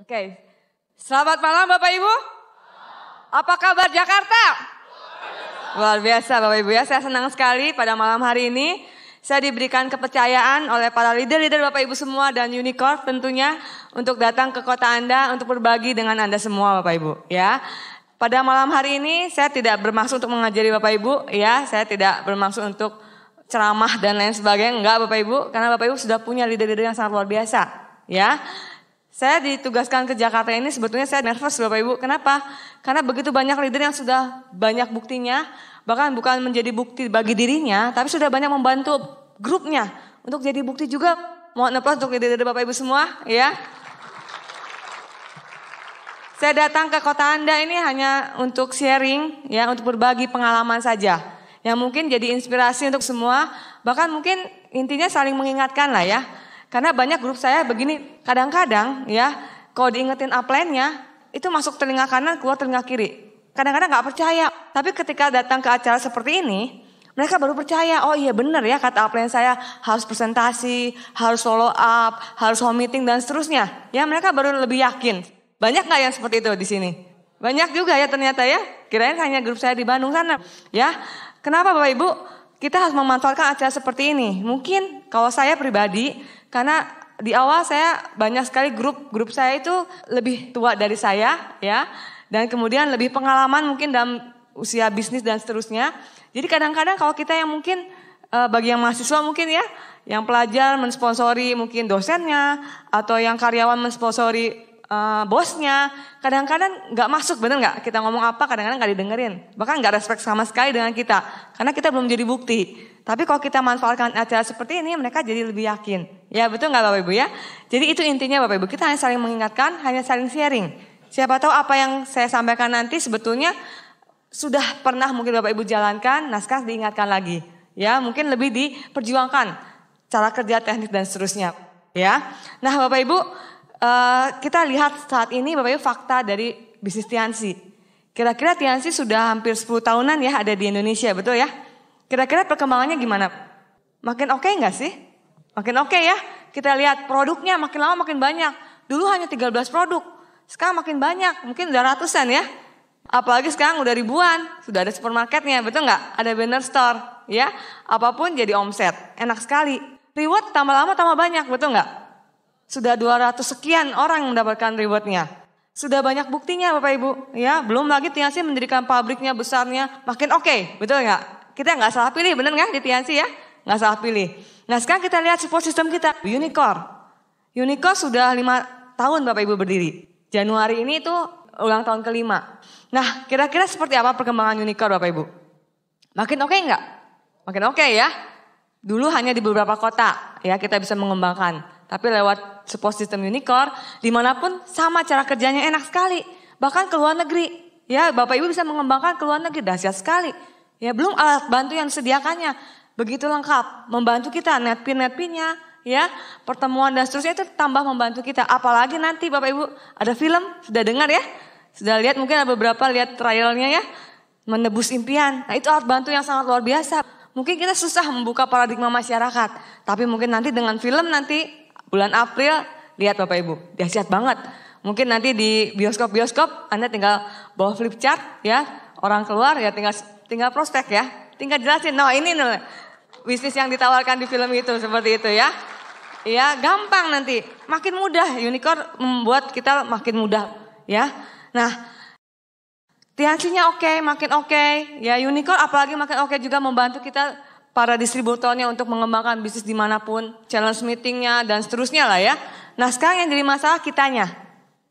Oke, selamat malam Bapak Ibu. Apa kabar Jakarta? Luar biasa Bapak Ibu ya, saya senang sekali pada malam hari ini. Saya diberikan kepercayaan oleh para leader-leader Bapak Ibu semua dan Unicorn tentunya untuk datang ke kota Anda untuk berbagi dengan Anda semua Bapak Ibu ya. Pada malam hari ini saya tidak bermaksud untuk mengajari Bapak Ibu ya, saya tidak bermaksud untuk ceramah dan lain sebagainya, enggak Bapak Ibu, karena Bapak Ibu sudah punya leader-leader yang sangat luar biasa ya. Saya ditugaskan ke Jakarta ini sebetulnya saya nervous Bapak Ibu. Kenapa? Karena begitu banyak leader yang sudah banyak buktinya, bahkan bukan menjadi bukti bagi dirinya, tapi sudah banyak membantu grupnya untuk jadi bukti juga. Mohon applause untuk leader-leader Bapak Ibu semua ya. Saya datang ke kota Anda ini hanya untuk sharing ya, untuk berbagi pengalaman saja. Yang mungkin jadi inspirasi untuk semua, bahkan mungkin intinya saling mengingatkan lah ya. Karena banyak grup saya begini, kadang-kadang ya, kalau diingetin upline-nya, itu masuk telinga kanan, keluar telinga kiri. Kadang-kadang gak percaya, tapi ketika datang ke acara seperti ini, mereka baru percaya, oh iya benar ya kata upline saya, harus presentasi, harus follow up, harus home meeting dan seterusnya. Ya mereka baru lebih yakin. Banyak gak yang seperti itu di sini? Banyak juga ya ternyata ya, kirain hanya grup saya di Bandung sana. Ya, kenapa Bapak Ibu? Kita harus memanfaatkan acara seperti ini. Mungkin kalau saya pribadi, karena di awal saya banyak sekali grup saya itu lebih tua dari saya ya. Dan kemudian lebih pengalaman mungkin dalam usia bisnis dan seterusnya. Jadi kadang-kadang kalau kita yang mungkin bagi yang mahasiswa mungkin ya, yang pelajar mensponsori mungkin dosennya atau yang karyawan mensponsori bosnya, kadang-kadang nggak masuk, bener nggak? Kita ngomong apa kadang-kadang nggak didengerin, bahkan nggak respect sama sekali dengan kita, karena kita belum jadi bukti. Tapi kalau kita manfaatkan acara seperti ini, mereka jadi lebih yakin. Ya betul nggak Bapak Ibu ya? Jadi itu intinya Bapak Ibu, kita hanya saling mengingatkan, hanya saling sharing. Siapa tahu apa yang saya sampaikan nanti sebetulnya sudah pernah mungkin Bapak Ibu jalankan, nah sekarang diingatkan lagi. Ya mungkin lebih diperjuangkan cara kerja teknik dan seterusnya. Ya, nah Bapak Ibu. Kita lihat saat ini Bapak Ibu fakta dari bisnis Tiansi. Kira-kira Tiansi sudah hampir 10 tahunan ya ada di Indonesia, betul ya? Kira-kira perkembangannya gimana? Makin oke nggak sih? Makin oke ya. Kita lihat produknya makin lama makin banyak. Dulu hanya 13 produk, sekarang makin banyak, mungkin udah ratusan ya. Apalagi sekarang udah ribuan, sudah ada supermarketnya, betul nggak? Ada banner store, ya. Apapun jadi omset, enak sekali. Reward tambah lama tambah banyak, betul nggak? Sudah 200 sekian orang mendapatkan rewardnya. Sudah banyak buktinya Bapak Ibu. Ya, belum lagi Tiansi mendirikan pabriknya besarnya. Makin oke, betul nggak? Kita nggak salah pilih, bener nggak di Tiansi ya? Nggak salah pilih. Nah sekarang kita lihat support system kita. Unicorn. Unicorn sudah 5 tahun Bapak Ibu berdiri. Januari ini itu ulang tahun ke-5. Nah kira-kira seperti apa perkembangan Unicorn Bapak Ibu? Makin oke nggak? Makin oke ya. Dulu hanya di beberapa kota ya kita bisa mengembangkan. Tapi lewat support system Unicorn, dimanapun sama cara kerjanya enak sekali. Bahkan ke luar negeri, ya Bapak Ibu bisa mengembangkan ke luar negeri, dahsyat sekali. Ya belum alat bantu yang disediakannya, begitu lengkap. Membantu kita, netpin-netpinnya, ya pertemuan dan seterusnya itu tambah membantu kita. Apalagi nanti Bapak Ibu ada film, sudah dengar ya? Sudah lihat mungkin ada beberapa lihat trialnya ya, menebus impian. Nah itu alat bantu yang sangat luar biasa. Mungkin kita susah membuka paradigma masyarakat, tapi mungkin nanti dengan film nanti bulan April, lihat Bapak Ibu, dahsyat banget. Mungkin nanti di bioskop-bioskop Anda tinggal bawa flip chart ya, orang keluar ya tinggal prospek ya, tinggal jelasin, nah ini nih bisnis yang ditawarkan di film itu seperti itu ya. Ya gampang nanti, makin mudah, Unicorn membuat kita makin mudah ya. Nah Tiansinya oke, makin oke, ya Unicorn apalagi makin oke juga membantu kita para distributornya untuk mengembangkan bisnis dimanapun, challenge meetingnya dan seterusnya lah ya. Nah sekarang yang jadi masalah kitanya,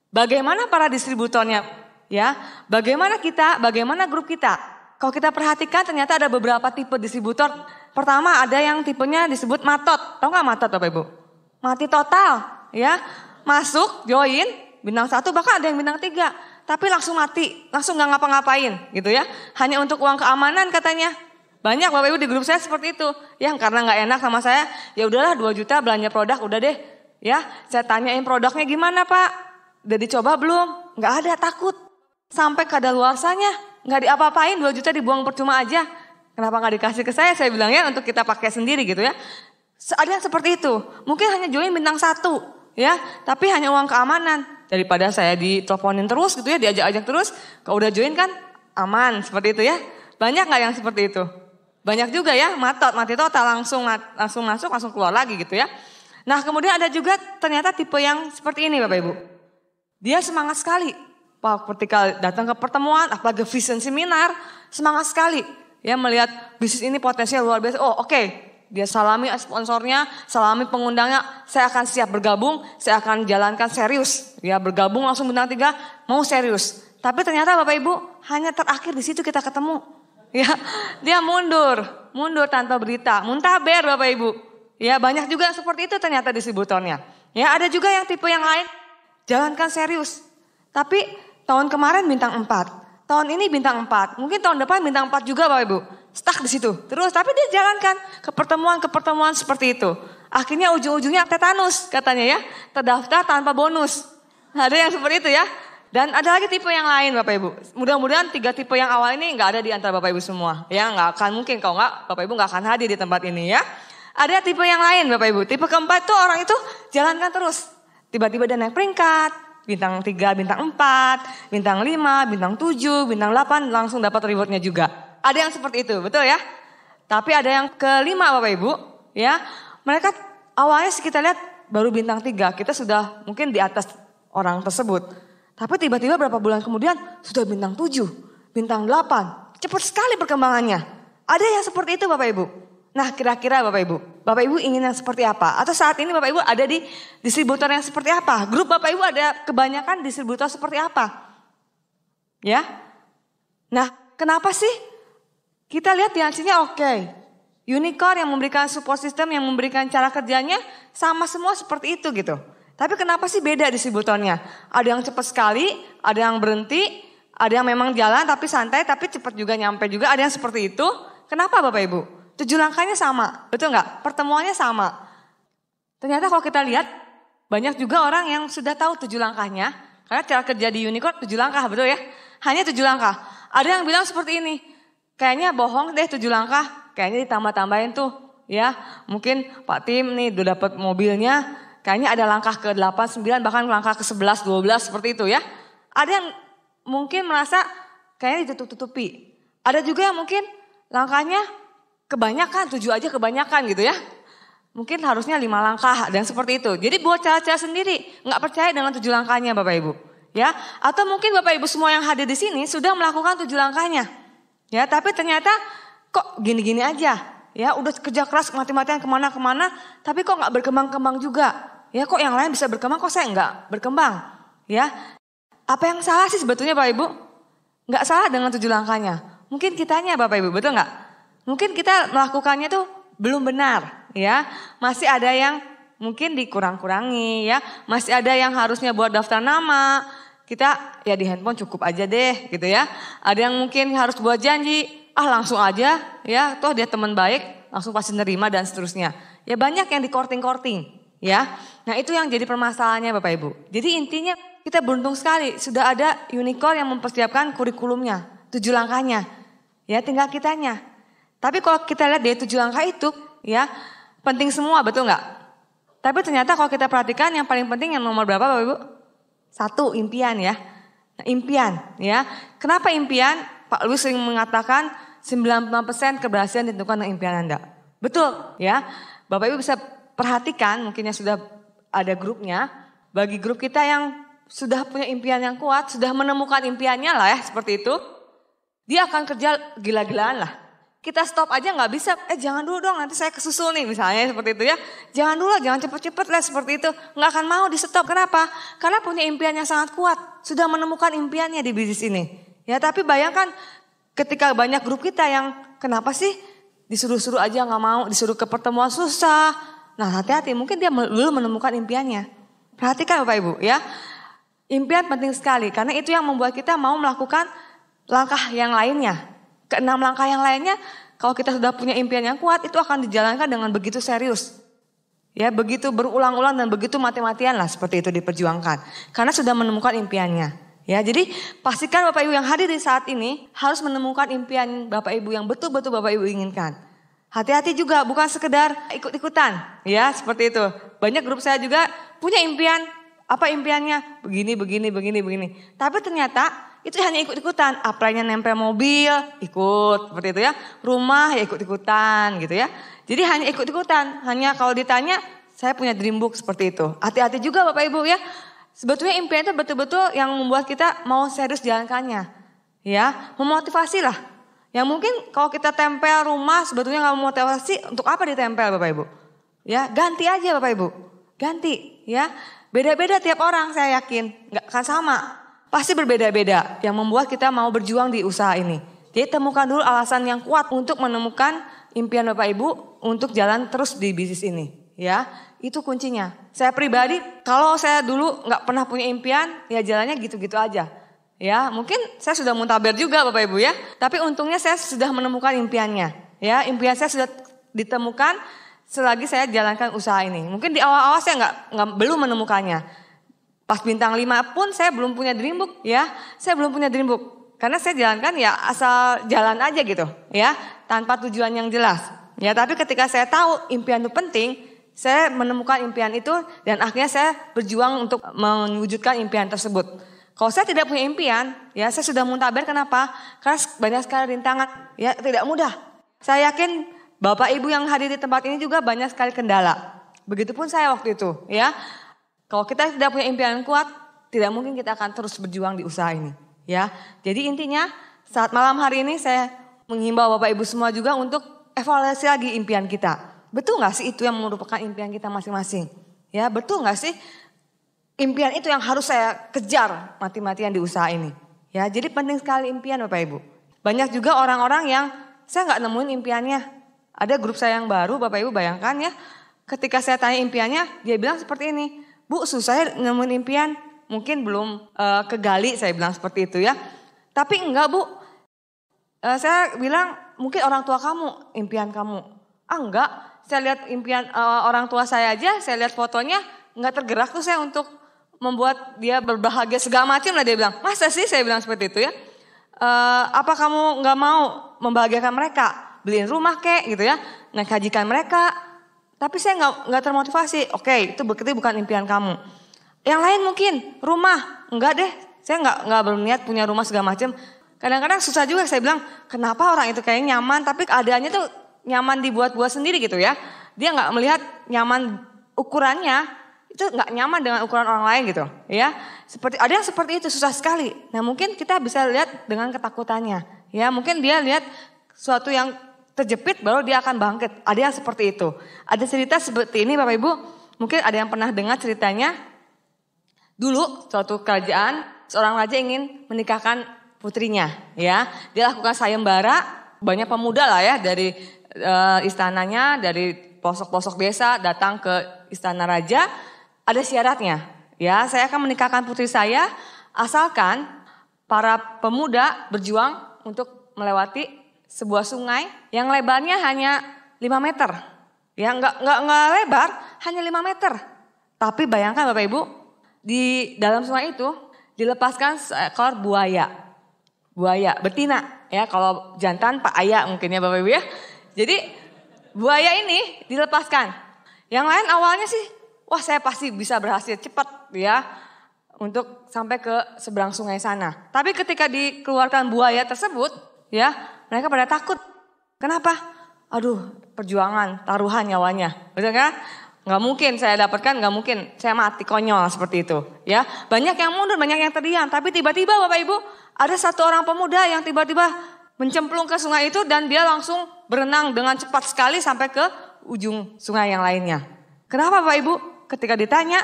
bagaimana para distributornya ya, bagaimana kita, bagaimana grup kita. Kalau kita perhatikan ternyata ada beberapa tipe distributor. Pertama ada yang tipenya disebut matot, tahu nggak matot Bapak Ibu? Mati total ya, masuk, join, bintang 1 bahkan ada yang bintang 3. Tapi langsung mati, langsung nggak ngapa-ngapain gitu ya. Hanya untuk uang keamanan katanya. Banyak Bapak Ibu di grup saya seperti itu. Yang karena nggak enak sama saya, ya udahlah 2 juta belanja produk udah deh. Ya, saya tanyain produknya gimana Pak? Udah dicoba belum? Nggak ada, takut. Sampai kadaluarsanya, nggak diapa-apain 2 juta dibuang percuma aja. Kenapa nggak dikasih ke saya? Saya bilang ya untuk kita pakai sendiri gitu ya. Ada yang seperti itu. Mungkin hanya join bintang 1 ya, tapi hanya uang keamanan. Daripada saya diteleponin terus gitu ya, diajak-ajak terus, kalau udah join kan aman seperti itu ya. Banyak nggak yang seperti itu? Banyak juga ya, mati total langsung masuk, langsung keluar lagi gitu ya. Nah kemudian ada juga ternyata tipe yang seperti ini Bapak Ibu. Dia semangat sekali. Ketika datang ke pertemuan, apalagi vision seminar, semangat sekali. Ya melihat bisnis ini potensial luar biasa. Oh oke. Dia salami sponsornya, salami pengundangnya. Saya akan siap bergabung, saya akan jalankan serius. Ya bergabung langsung bintang 3, mau serius. Tapi ternyata Bapak Ibu hanya terakhir di situ kita ketemu. Ya, dia mundur tanpa berita, muntaber Bapak Ibu. Ya, banyak juga seperti itu ternyata distributornya. Ya, ada juga yang tipe yang lain, jalankan serius. Tapi tahun kemarin bintang 4, tahun ini bintang 4, mungkin tahun depan bintang 4 juga Bapak Ibu. Stuck di situ. Terus tapi dia jalankan ke pertemuan seperti itu. Akhirnya ujung-ujungnya tetanus katanya ya, terdaftar tanpa bonus. Nah, ada yang seperti itu ya. Dan ada lagi tipe yang lain Bapak Ibu. Mudah-mudahan 3 tipe yang awal ini nggak ada di antara Bapak Ibu semua. Ya nggak akan mungkin, kalau nggak Bapak Ibu nggak akan hadir di tempat ini ya. Ada tipe yang lain Bapak Ibu. Tipe keempat tuh orang itu jalankan terus. Tiba-tiba dia naik peringkat. Bintang 3, bintang 4, bintang 5, bintang 7, bintang 8 langsung dapat rewardnya juga. Ada yang seperti itu, betul ya. Tapi ada yang kelima Bapak Ibu. Ya, mereka awalnya kita lihat baru bintang 3. Kita sudah mungkin di atas orang tersebut. Tapi tiba-tiba berapa bulan kemudian sudah bintang 7, bintang 8. Cepat sekali perkembangannya. Ada yang seperti itu Bapak Ibu. Nah kira-kira Bapak Ibu ingin yang seperti apa? Atau saat ini Bapak Ibu ada di distributor yang seperti apa? Grup Bapak Ibu ada kebanyakan distributor seperti apa? Ya. Nah kenapa sih? Kita lihat di hasilnya oke. Unicorn yang memberikan support system, yang memberikan cara kerjanya sama semua seperti itu gitu. Tapi kenapa sih beda distributornya? Ada yang cepat sekali, ada yang berhenti, ada yang memang jalan tapi santai tapi cepat juga nyampe juga, ada yang seperti itu. Kenapa Bapak Ibu? 7 langkahnya sama, betul nggak? Pertemuannya sama. Ternyata kalau kita lihat banyak juga orang yang sudah tahu 7 langkahnya. Karena cara kerja di Unicorn 7 langkah, betul ya? Hanya 7 langkah. Ada yang bilang seperti ini, kayaknya bohong deh 7 langkah, kayaknya ditambah-tambahin tuh. Ya, mungkin Pak Tim nih udah dapat mobilnya, kayaknya ada langkah ke 8, 9, bahkan langkah ke 11, 12 seperti itu ya. Ada yang mungkin merasa kayaknya ditutup-tutupi. Ada juga yang mungkin langkahnya kebanyakan, 7 aja kebanyakan gitu ya. Mungkin harusnya 5 langkah dan seperti itu. Jadi buat cara-cara sendiri, nggak percaya dengan 7 langkahnya Bapak Ibu. Ya, atau mungkin Bapak Ibu semua yang hadir di sini sudah melakukan 7 langkahnya. Ya, tapi ternyata kok gini-gini aja. Ya, udah kerja keras mati-matian kemana-kemana, tapi kok nggak berkembang-kembang juga. Ya, kok yang lain bisa berkembang, kok saya nggak berkembang. Ya, apa yang salah sih sebetulnya Bapak Ibu? Nggak salah dengan 7 langkahnya. Mungkin kitanya Bapak Ibu, betul nggak? Mungkin kita melakukannya tuh belum benar. Ya, masih ada yang mungkin dikurang-kurangi. Ya, masih ada yang harusnya buat daftar nama. Kita ya di handphone cukup aja deh, gitu ya. Ada yang mungkin harus buat janji. Langsung aja ya, toh dia teman baik, langsung pasti nerima dan seterusnya. Ya banyak yang dikorting-korting ya. Nah itu yang jadi permasalahannya Bapak Ibu. Jadi intinya kita beruntung sekali sudah ada Unicorn yang mempersiapkan kurikulumnya, 7 langkahnya. Ya tinggal kitanya. Tapi kalau kita lihat dari 7 langkah itu ya penting semua, betul nggak? Tapi ternyata kalau kita perhatikan yang paling penting yang nomor berapa Bapak Ibu? 1, impian ya. Nah, impian ya. Kenapa impian? Pak Luis sering mengatakan 90% keberhasilan ditentukan dengan impian Anda. Betul ya. Bapak Ibu bisa perhatikan mungkin yang sudah ada grupnya. Bagi grup kita yang sudah punya impian yang kuat, sudah menemukan impiannya lah ya seperti itu. Dia akan kerja gila-gilaan lah. Kita stop aja nggak bisa, jangan dulu dong nanti saya kesusul nih misalnya seperti itu ya. Jangan dulu, jangan cepet-cepet lah seperti itu. Nggak akan mau di stop, kenapa? Karena punya impian yang sangat kuat. Sudah menemukan impiannya di bisnis ini. Ya tapi bayangkan ketika banyak grup kita yang kenapa sih disuruh-suruh aja nggak mau, disuruh ke pertemuan susah. Nah hati-hati mungkin dia belum menemukan impiannya. Perhatikan Bapak Ibu ya. Impian penting sekali karena itu yang membuat kita mau melakukan langkah yang lainnya. Ke-6 langkah yang lainnya kalau kita sudah punya impian yang kuat itu akan dijalankan dengan begitu serius. Ya begitu berulang-ulang dan begitu mati-matian lah seperti itu diperjuangkan. Karena sudah menemukan impiannya. Ya, jadi pastikan Bapak Ibu yang hadir di saat ini harus menemukan impian Bapak Ibu yang betul-betul Bapak Ibu inginkan. Hati-hati juga bukan sekedar ikut-ikutan, ya seperti itu. Banyak grup saya juga punya impian Apa impiannya? Begini, begini, begini, begini. Tapi ternyata itu hanya ikut-ikutan. Apply-nya nempel mobil, ikut seperti itu ya. Rumah ya ikut-ikutan gitu ya. Jadi hanya ikut-ikutan. Hanya kalau ditanya, saya punya dream book seperti itu. Hati-hati juga Bapak Ibu ya. Sebetulnya impian itu betul-betul yang membuat kita mau serius jalankannya. Ya, memotivasi lah. Yang mungkin kalau kita tempel rumah sebetulnya nggak memotivasi, untuk apa ditempel Bapak Ibu? Ya, ganti aja Bapak Ibu. Ganti ya. Beda-beda tiap orang saya yakin. Nggak akan sama. Pasti berbeda-beda yang membuat kita mau berjuang di usaha ini. Jadi temukan dulu alasan yang kuat untuk menemukan impian Bapak Ibu untuk jalan terus di bisnis ini. Ya, itu kuncinya. Saya pribadi kalau saya dulu nggak pernah punya impian, ya jalannya gitu-gitu aja. Ya, mungkin saya sudah muntaber juga Bapak Ibu ya. Tapi untungnya saya sudah menemukan impiannya. Ya, impian saya sudah ditemukan selagi saya jalankan usaha ini. Mungkin di awal-awal saya belum menemukannya. Pas bintang 5 pun saya belum punya dream book ya. Saya belum punya dream book. Karena saya jalankan ya asal jalan aja gitu ya. Tanpa tujuan yang jelas. Ya, tapi ketika saya tahu impian itu penting, saya menemukan impian itu dan akhirnya saya berjuang untuk mewujudkan impian tersebut. Kalau saya tidak punya impian, ya saya sudah muntaber. Kenapa? Karena banyak sekali rintangan, ya tidak mudah. Saya yakin Bapak Ibu yang hadir di tempat ini juga banyak sekali kendala. Begitupun saya waktu itu, ya. Kalau kita tidak punya impian yang kuat, tidak mungkin kita akan terus berjuang di usaha ini, ya. Jadi intinya saat malam hari ini saya menghimbau Bapak Ibu semua juga untuk evaluasi lagi impian kita. Betul nggak sih itu yang merupakan impian kita masing-masing? Ya, betul nggak sih? Impian itu yang harus saya kejar mati-matian di usaha ini. Ya, jadi penting sekali impian Bapak Ibu. Banyak juga orang-orang yang saya nggak nemuin impiannya. Ada grup saya yang baru Bapak Ibu bayangkan ya. Ketika saya tanya impiannya, dia bilang seperti ini. Bu, susah nemuin impian. Mungkin belum kegali, saya bilang seperti itu ya. Tapi enggak Bu. Saya bilang mungkin orang tua kamu, impian kamu. Enggak. Saya lihat impian orang tua saya aja, saya lihat fotonya enggak tergerak tuh saya untuk membuat dia berbahagia segala macam lah dia bilang. Masa sih saya bilang seperti itu ya. Apa kamu nggak mau membahagiakan mereka? Beliin rumah kek gitu ya. Naik hajikan mereka. Tapi saya nggak termotivasi. Oke, itu berarti bukan impian kamu. Yang lain mungkin rumah. Enggak deh. Saya nggak berniat punya rumah segala macam. Kadang-kadang susah juga saya bilang. Kenapa orang itu kayaknya nyaman tapi keadaannya tuh nyaman dibuat-buat sendiri gitu ya. Dia nggak melihat nyaman ukurannya. Itu nggak nyaman dengan ukuran orang lain gitu ya. Ada yang seperti itu susah sekali. Nah mungkin kita bisa lihat dengan ketakutannya. Ya mungkin dia lihat sesuatu yang terjepit baru dia akan bangkit. Ada yang seperti itu. Ada cerita seperti ini Bapak Ibu. Mungkin ada yang pernah dengar ceritanya. Dulu suatu kerajaan seorang raja ingin menikahkan putrinya. Ya, dia lakukan sayembara. Banyak pemuda lah ya dari istananya, dari pelosok-pelosok desa datang ke istana raja. Ada syaratnya, ya saya akan menikahkan putri saya asalkan para pemuda berjuang untuk melewati sebuah sungai yang lebarnya hanya 5 meter. Ya nggak lebar, hanya 5 meter. Tapi bayangkan Bapak Ibu, di dalam sungai itu dilepaskan seekor buaya. Buaya betina, ya kalau jantan Pak Aya mungkin ya Bapak Ibu ya. Jadi buaya ini dilepaskan. Yang lain awalnya sih wah saya pasti bisa berhasil cepat ya untuk sampai ke seberang sungai sana. Tapi ketika dikeluarkan buaya tersebut ya mereka pada takut. Kenapa? Aduh perjuangan, taruhan nyawanya. Betul kan? Gak mungkin saya dapatkan, gak mungkin saya mati konyol seperti itu. Ya banyak yang mundur, banyak yang terdiam. Tapi tiba-tiba Bapak Ibu ada satu orang pemuda yang tiba-tiba mencemplung ke sungai itu dan dia langsung berenang dengan cepat sekali sampai ke ujung sungai yang lainnya. Kenapa Bapak Ibu? Ketika ditanya,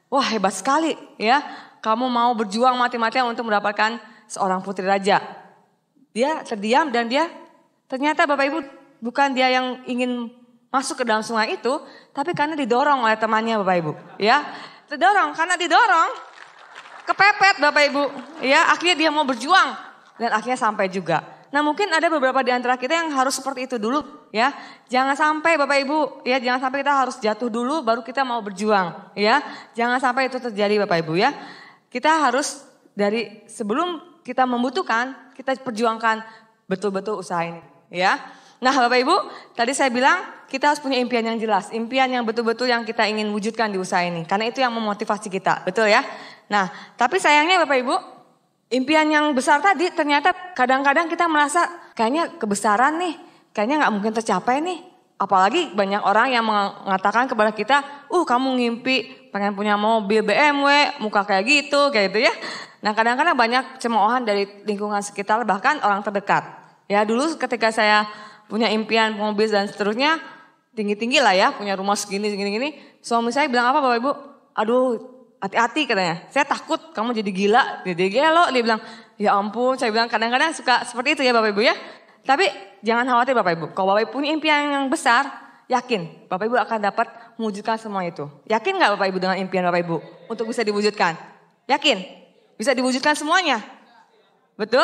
wah hebat sekali ya, kamu mau berjuang mati-matian untuk mendapatkan seorang putri raja. Dia terdiam dan dia ternyata Bapak Ibu bukan dia yang ingin masuk ke dalam sungai itu, tapi karena didorong oleh temannya Bapak Ibu. Ya, karena didorong, kepepet Bapak Ibu. Ya, akhirnya dia mau berjuang dan akhirnya sampai juga. Nah mungkin ada beberapa di antara kita yang harus seperti itu dulu ya. Jangan sampai Bapak Ibu ya, jangan sampai kita harus jatuh dulu baru kita mau berjuang ya. Jangan sampai itu terjadi Bapak Ibu ya. Kita harus dari sebelum kita membutuhkan, kita perjuangkan betul-betul usaha ini ya. Nah Bapak Ibu, tadi saya bilang kita harus punya impian yang jelas. Impian yang betul-betul yang kita ingin wujudkan di usaha ini. Karena itu yang memotivasi kita, betul ya? Nah, tapi sayangnya Bapak Ibu, impian yang besar tadi ternyata kadang-kadang kita merasa kayaknya kebesaran nih. Kayaknya gak mungkin tercapai nih. Apalagi banyak orang yang mengatakan kepada kita, kamu ngimpi pengen punya mobil BMW, muka kayak gitu ya. Nah kadang-kadang banyak cemoohan dari lingkungan sekitar, bahkan orang terdekat. Ya dulu ketika saya punya impian mobil dan seterusnya, tinggi-tinggi lah ya, punya rumah segini. Suami saya bilang apa Bapak Ibu? Aduh hati-hati katanya, saya takut kamu jadi gila, jadi gelo. Dia bilang, ya ampun, saya bilang kadang-kadang suka seperti itu ya Bapak Ibu ya. Tapi jangan khawatir Bapak Ibu, kalau Bapak Ibu punya impian yang besar, yakin Bapak Ibu akan dapat mewujudkan semua itu. Yakin gak Bapak Ibu dengan impian Bapak Ibu untuk bisa diwujudkan? Yakin? Bisa diwujudkan semuanya? Betul?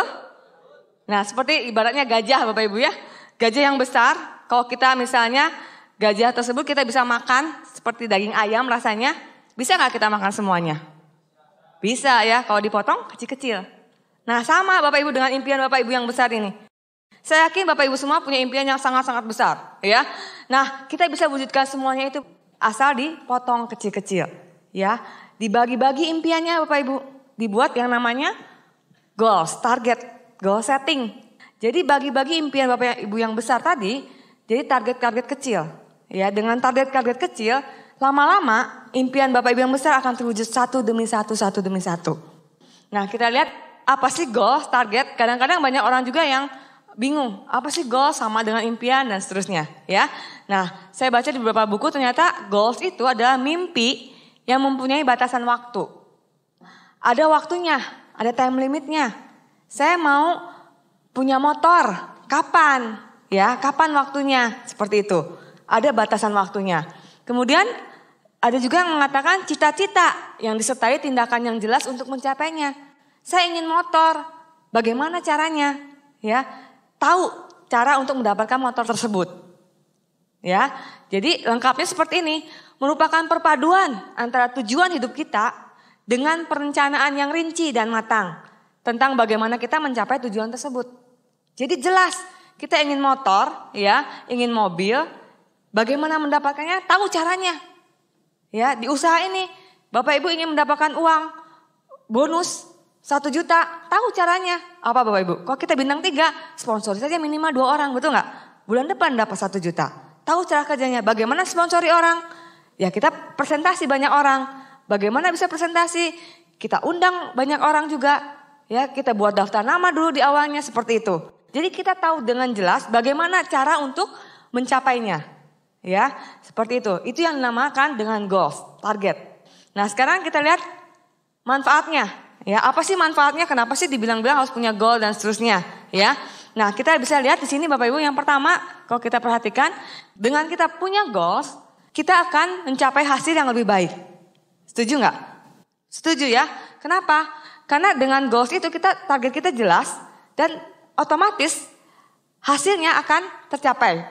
Nah seperti ibaratnya gajah Bapak Ibu ya. Gajah yang besar, kalau kita misalnya gajah tersebut kita bisa makan seperti daging ayam rasanya, bisa gak kita makan semuanya? Bisa ya, kalau dipotong kecil-kecil. Nah sama Bapak Ibu dengan impian Bapak Ibu yang besar ini. Saya yakin Bapak Ibu semua punya impian yang sangat-sangat besar, ya. Nah, kita bisa wujudkan semuanya itu asal dipotong kecil-kecil, ya. Dibagi-bagi impiannya Bapak Ibu, dibuat yang namanya goals, target, goal setting. Jadi bagi-bagi impian Bapak Ibu yang besar tadi, jadi target-target kecil, ya. Dengan target-target kecil, lama-lama impian Bapak Ibu yang besar akan terwujud satu demi satu demi satu. Nah, kita lihat apa sih goals, target? Kadang-kadang banyak orang juga yang bingung, apa sih goals sama dengan impian dan seterusnya ya. Nah saya baca di beberapa buku ternyata goals itu adalah mimpi yang mempunyai batasan waktu. Ada waktunya, ada time limitnya. Saya mau punya motor, kapan? Ya, kapan waktunya? Seperti itu, ada batasan waktunya. Kemudian ada juga yang mengatakan cita-cita yang disertai tindakan yang jelas untuk mencapainya. Saya ingin motor, bagaimana caranya? Ya. Tahu cara untuk mendapatkan motor tersebut. Ya. Jadi lengkapnya seperti ini, merupakan perpaduan antara tujuan hidup kita dengan perencanaan yang rinci dan matang tentang bagaimana kita mencapai tujuan tersebut. Jadi jelas, kita ingin motor, ya, ingin mobil, bagaimana mendapatkannya? Tahu caranya. Ya, di usaha ini Bapak Ibu ingin mendapatkan uang bonus 1 juta, tahu caranya. Apa Bapak Ibu? Kalau kita bintang 3, sponsori saja minimal 2 orang, betul nggak? Bulan depan dapat 1 juta. Tahu cara kerjanya, bagaimana sponsori orang? Ya kita presentasi banyak orang. Bagaimana bisa presentasi? Kita undang banyak orang juga. Ya kita buat daftar nama dulu di awalnya seperti itu. Jadi kita tahu dengan jelas bagaimana cara untuk mencapainya. Ya seperti itu. Itu yang dinamakan dengan goals, target. Nah sekarang kita lihat manfaatnya. Ya, apa sih manfaatnya? Kenapa sih dibilang-bilang harus punya goal dan seterusnya? Ya, nah kita bisa lihat di sini Bapak Ibu. Yang pertama, kalau kita perhatikan, dengan kita punya goals, kita akan mencapai hasil yang lebih baik. Setuju nggak? Setuju ya? Kenapa? Karena dengan goals itu target kita jelas dan otomatis hasilnya akan tercapai.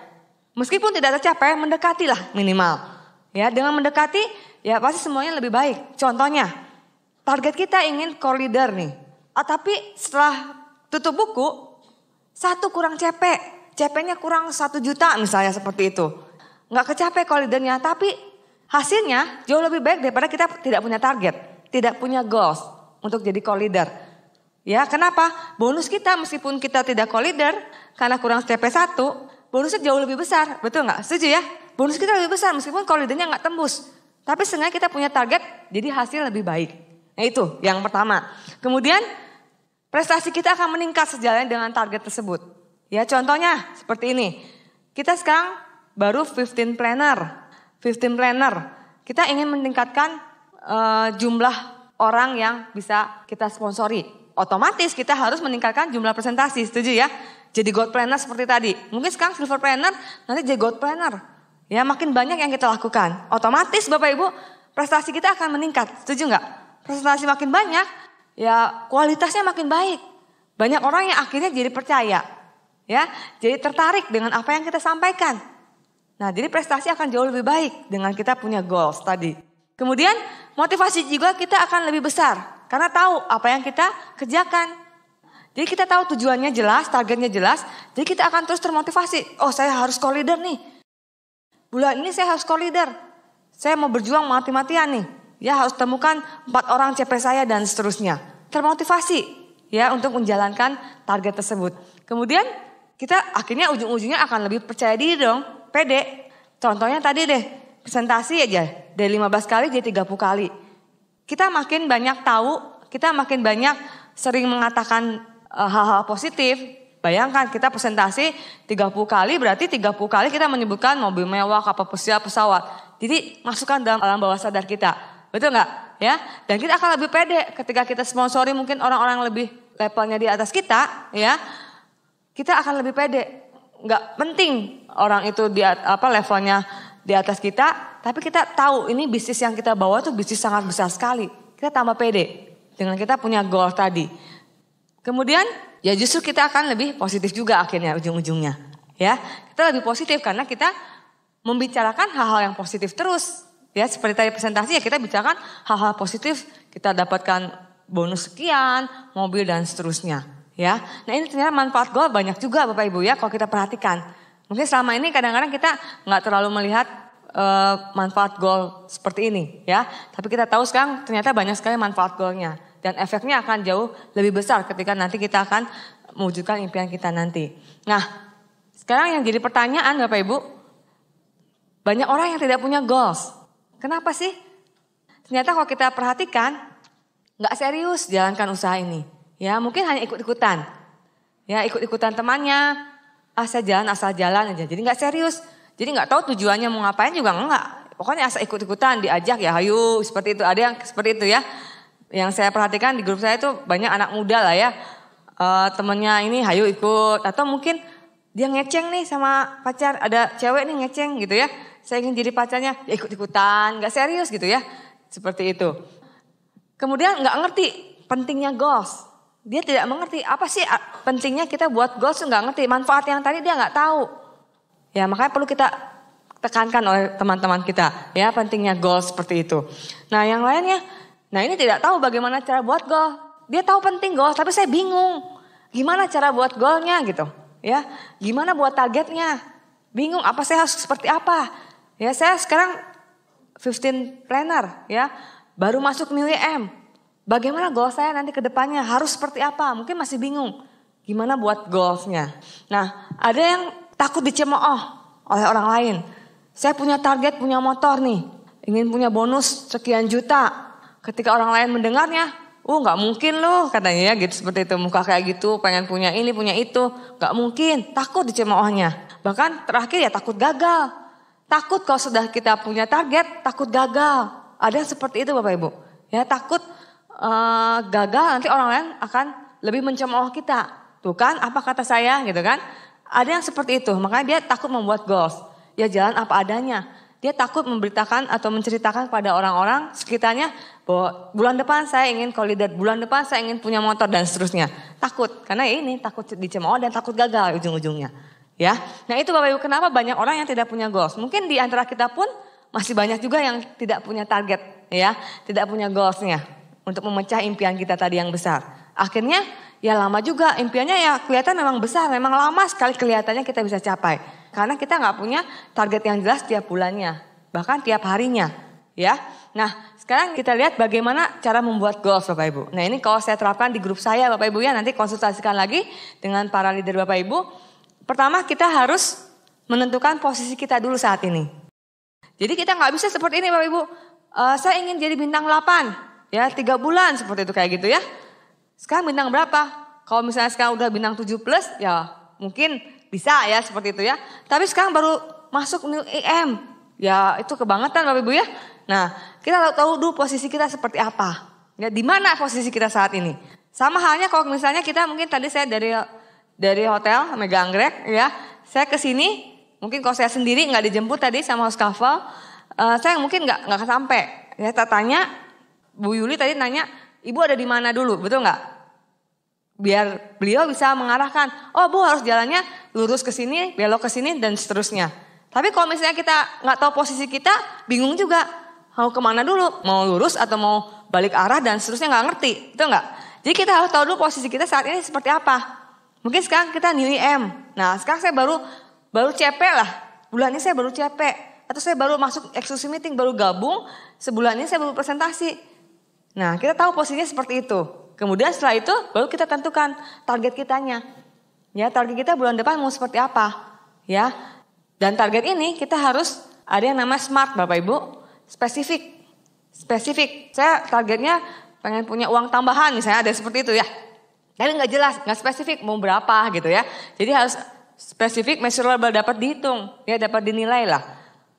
Meskipun tidak tercapai, mendekatilah minimal. Ya, dengan mendekati, ya pasti semuanya lebih baik. Contohnya. Target kita ingin core leader nih. Tapi setelah tutup buku, 1 kurang CP. CP-nya kurang 1 juta misalnya seperti itu. Nggak kecapai core leadernya, tapi hasilnya jauh lebih baik daripada kita tidak punya target. Tidak punya goals untuk jadi core leader. Ya kenapa? Bonus kita meskipun kita tidak core leader, karena kurang CP 1, bonusnya jauh lebih besar. Betul nggak? Setuju ya? Bonus kita lebih besar meskipun core leadernya nggak tembus. Tapi seenggaknya kita punya target, jadi hasil lebih baik. Nah itu yang pertama. Kemudian prestasi kita akan meningkat sejalan dengan target tersebut. Ya contohnya seperti ini. Kita sekarang baru 15 planner. 15 planner. Kita ingin meningkatkan jumlah orang yang bisa kita sponsori. Otomatis kita harus meningkatkan jumlah presentasi. Setuju ya? Jadi gold planner seperti tadi. Mungkin sekarang silver planner, nanti jadi gold planner. Ya makin banyak yang kita lakukan. Otomatis Bapak Ibu prestasi kita akan meningkat. Setuju nggak? Presentasi makin banyak, ya kualitasnya makin baik. Banyak orang yang akhirnya jadi percaya, ya, jadi tertarik dengan apa yang kita sampaikan. Nah, jadi prestasi akan jauh lebih baik dengan kita punya goals tadi. Kemudian motivasi juga kita akan lebih besar karena tahu apa yang kita kerjakan. Jadi kita tahu tujuannya jelas, targetnya jelas. Jadi kita akan terus termotivasi. Oh, saya harus co-leader nih. Bulan ini saya harus co-leader. Saya mau berjuang mati-matian nih. Ya, harus temukan 4 orang CP saya dan seterusnya. Termotivasi ya untuk menjalankan target tersebut. Kemudian kita akhirnya ujung-ujungnya akan lebih percaya diri dong, pede. Contohnya tadi deh, presentasi aja dari 15 kali jadi 30 kali. Kita makin banyak tahu, kita makin banyak sering mengatakan hal-hal positif. Bayangkan kita presentasi 30 kali berarti 30 kali kita menyebutkan mobil mewah, kapal pesiar, pesawat. Jadi masukkan dalam alam bawah sadar kita. Betul nggak? Ya, dan kita akan lebih pede ketika kita sponsori mungkin orang-orang lebih levelnya di atas kita, ya. Kita akan lebih pede. Nggak penting orang itu levelnya di atas kita, tapi kita tahu ini bisnis yang kita bawa tuh bisnis sangat besar sekali. Kita tambah pede dengan kita punya goal tadi. Kemudian ya justru kita akan lebih positif juga akhirnya ujung-ujungnya. Ya, kita lebih positif karena kita membicarakan hal-hal yang positif terus. Ya, seperti tadi presentasi ya kita bicarakan hal-hal positif, kita dapatkan bonus sekian, mobil dan seterusnya. Ya, nah ini ternyata manfaat goal banyak juga Bapak Ibu ya kalau kita perhatikan. Mungkin selama ini kadang-kadang kita nggak terlalu melihat manfaat goal seperti ini ya. Tapi kita tahu sekarang ternyata banyak sekali manfaat goalnya. Dan efeknya akan jauh lebih besar ketika nanti kita akan mewujudkan impian kita nanti. Nah sekarang yang jadi pertanyaan Bapak Ibu. Banyak orang yang tidak punya goals. Kenapa sih? Ternyata kalau kita perhatikan nggak serius jalankan usaha ini. Ya mungkin hanya ikut-ikutan. Ya ikut-ikutan temannya. Asal jalan aja. Jadi nggak serius. Jadi nggak tahu tujuannya mau ngapain juga enggak. Pokoknya asal ikut-ikutan diajak ya hayu seperti itu. Ada yang seperti itu ya. Yang saya perhatikan di grup saya itu banyak anak muda lah ya. Temennya ini hayu ikut. Atau mungkin dia ngeceng nih sama pacar. Ada cewek nih ngeceng gitu ya. Saya ingin jadi pacarnya, ya ikut-ikutan, gak serius gitu ya. Seperti itu. Kemudian gak ngerti pentingnya goals. Dia tidak mengerti apa sih pentingnya kita buat goals, gak ngerti. Manfaat yang tadi dia gak tahu. Ya makanya perlu kita tekankan oleh teman-teman kita. Ya pentingnya goals seperti itu. Nah yang lainnya, nah ini tidak tahu bagaimana cara buat goal. Dia tahu penting goals, tapi saya bingung. Gimana cara buat goalnya gitu. Ya, gimana buat targetnya. Bingung apa saya harus seperti apa. Ya saya sekarang 15 planner ya, baru masuk New EM. Bagaimana goal saya nanti ke depannya harus seperti apa? Mungkin masih bingung gimana buat goalsnya. Nah ada yang takut dicemooh oleh orang lain. Saya punya target, punya motor nih, ingin punya bonus sekian juta. Ketika orang lain mendengarnya, nggak mungkin loh katanya ya gitu seperti itu. Muka kayak gitu, pengen punya ini, punya itu, nggak mungkin. Takut dicemoohnya. Bahkan terakhir ya takut gagal. Takut kalau sudah kita punya target, takut gagal. Ada yang seperti itu Bapak Ibu. Ya takut gagal nanti orang lain akan lebih mencemooh kita. Tuh kan apa kata saya gitu kan. Ada yang seperti itu, makanya dia takut membuat goals. Ya jalan apa adanya. Dia takut memberitakan atau menceritakan pada orang-orang sekitarnya bahwa bulan depan saya ingin co-leader, bulan depan saya ingin punya motor dan seterusnya. Takut, karena ini takut dicemooh dan takut gagal ujung-ujungnya. Ya, nah itu Bapak Ibu kenapa banyak orang yang tidak punya goals. Mungkin di antara kita pun masih banyak juga yang tidak punya target, ya, tidak punya goalsnya untuk memecah impian kita tadi yang besar. Akhirnya ya lama juga impiannya ya kelihatan memang besar, memang lama sekali kelihatannya kita bisa capai. Karena kita nggak punya target yang jelas tiap bulannya, bahkan tiap harinya, ya. Nah sekarang kita lihat bagaimana cara membuat goals Bapak Ibu. Nah ini kalau saya terapkan di grup saya Bapak Ibu ya, nanti konsultasikan lagi dengan para leader Bapak Ibu. Pertama kita harus menentukan posisi kita dulu saat ini. Jadi kita nggak bisa seperti ini Bapak Ibu. Saya ingin jadi bintang 8, ya 3 bulan seperti itu kayak gitu ya. Sekarang bintang berapa? Kalau misalnya sekarang udah bintang 7+, ya mungkin bisa ya seperti itu ya. Tapi sekarang baru masuk New EM, ya itu kebangetan Bapak Ibu ya. Nah kita tahu dulu posisi kita seperti apa. Ya di mana posisi kita saat ini. Sama halnya kalau misalnya kita mungkin tadi saya dari hotel Mega Anggrek ya, saya ke sini mungkin kalau saya sendiri nggak dijemput tadi sama host couple, saya mungkin nggak sampai. Ya tanya Bu Yuli tadi nanya, ibu ada di mana dulu, betul nggak? Biar beliau bisa mengarahkan, oh Bu harus jalannya lurus ke sini, belok ke sini dan seterusnya. Tapi kalau misalnya kita nggak tahu posisi kita, bingung juga mau kemana dulu, mau lurus atau mau balik arah dan seterusnya nggak ngerti, betul nggak? Jadi kita harus tahu dulu posisi kita saat ini seperti apa. Mungkin sekarang kita new IM. Nah sekarang saya baru CP lah. Bulan ini saya baru CP. Atau saya baru masuk exclusive meeting, baru gabung. Sebulan ini saya baru presentasi. Nah kita tahu posisinya seperti itu. Kemudian setelah itu baru kita tentukan target kitanya. Ya target kita bulan depan mau seperti apa. Ya. Dan target ini kita harus ada yang namanya SMART Bapak Ibu. Spesifik. Saya targetnya pengen punya uang tambahan misalnya, ada seperti itu ya. Tapi nggak jelas, nggak spesifik mau berapa gitu ya. Jadi harus spesifik, measurable, dapat dihitung, ya dapat dinilai lah.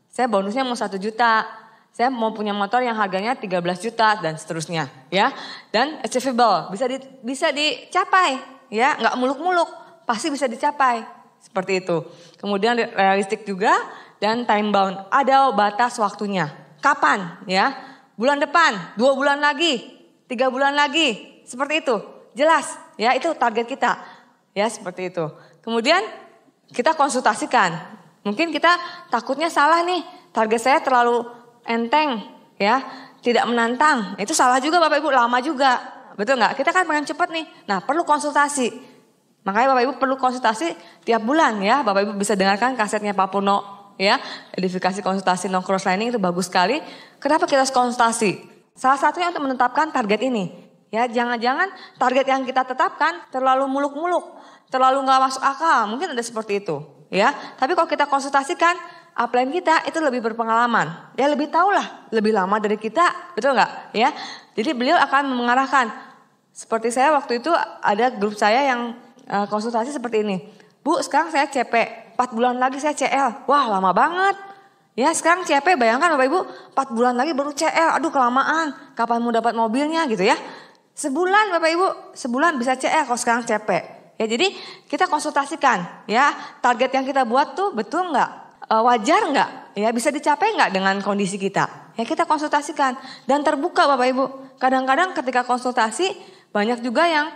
Saya bonusnya mau 1 juta, saya mau punya motor yang harganya 13 juta dan seterusnya, ya. Dan achievable, bisa dicapai, ya, nggak muluk-muluk, pasti bisa dicapai, seperti itu. Kemudian realistik juga dan time bound, ada batas waktunya. Kapan, ya? Bulan depan, 2 bulan lagi, 3 bulan lagi, seperti itu. Jelas, ya itu target kita, ya seperti itu. Kemudian kita konsultasikan, mungkin kita takutnya salah nih, target saya terlalu enteng, ya tidak menantang. Itu salah juga Bapak Ibu, lama juga, betul nggak? Kita kan pengen cepet nih, nah perlu konsultasi. Makanya Bapak Ibu perlu konsultasi tiap bulan ya. Bapak Ibu bisa dengarkan kasetnya Pak Purno, ya edifikasi konsultasi non cross lining itu bagus sekali. Kenapa kita harus konsultasi? Salah satunya untuk menetapkan target ini. Ya, jangan-jangan target yang kita tetapkan terlalu muluk-muluk, terlalu nggak masuk akal, mungkin ada seperti itu, ya. Tapi kalau kita konsultasikan, upline kita itu lebih berpengalaman, dia lebih tahu lah, lebih lama dari kita, betul nggak? Ya, jadi beliau akan mengarahkan. Seperti saya waktu itu ada grup saya yang konsultasi seperti ini, Bu, sekarang saya CP, 4 bulan lagi saya CL, wah lama banget. Ya sekarang CP, bayangkan Bapak Ibu, 4 bulan lagi baru CL, aduh kelamaan, kapan mau dapat mobilnya gitu ya. Sebulan Bapak Ibu, sebulan bisa CL kalau sekarang CP. Ya jadi kita konsultasikan ya, target yang kita buat tuh betul nggak, wajar nggak, ya bisa dicapai nggak dengan kondisi kita. Ya kita konsultasikan dan terbuka Bapak Ibu. Kadang-kadang ketika konsultasi banyak juga yang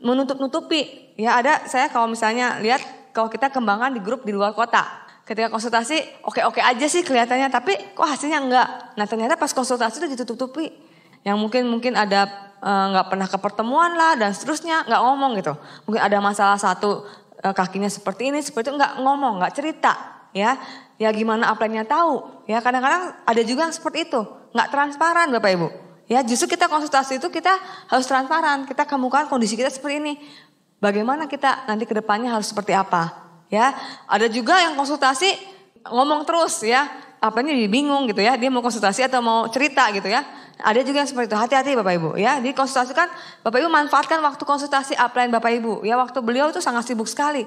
menutup-nutupi. Ya ada, saya kalau misalnya lihat kalau kita kembangkan di grup di luar kota. Ketika konsultasi oke-oke aja sih kelihatannya, tapi kok hasilnya enggak. Nah ternyata pas konsultasi itu ditutup-tutupi. Yang mungkin ada nggak pernah ke pertemuan lah dan seterusnya, nggak ngomong gitu. Mungkin ada masalah satu, kakinya seperti ini, seperti itu, nggak ngomong, nggak cerita, ya. Ya gimana upline-nya tahu, ya kadang-kadang ada juga yang seperti itu, nggak transparan Bapak Ibu. Ya justru kita konsultasi itu kita harus transparan, kita kemukakan kondisi kita seperti ini. Bagaimana kita nanti ke depannya harus seperti apa, ya. Ada juga yang konsultasi ngomong terus ya, upline-nya jadi bingung gitu ya, dia mau konsultasi atau mau cerita gitu ya. Ada juga yang seperti itu, hati-hati Bapak Ibu ya. Jadi konsultasikan, Bapak Ibu manfaatkan waktu konsultasi upline Bapak Ibu. Ya waktu beliau itu sangat sibuk sekali.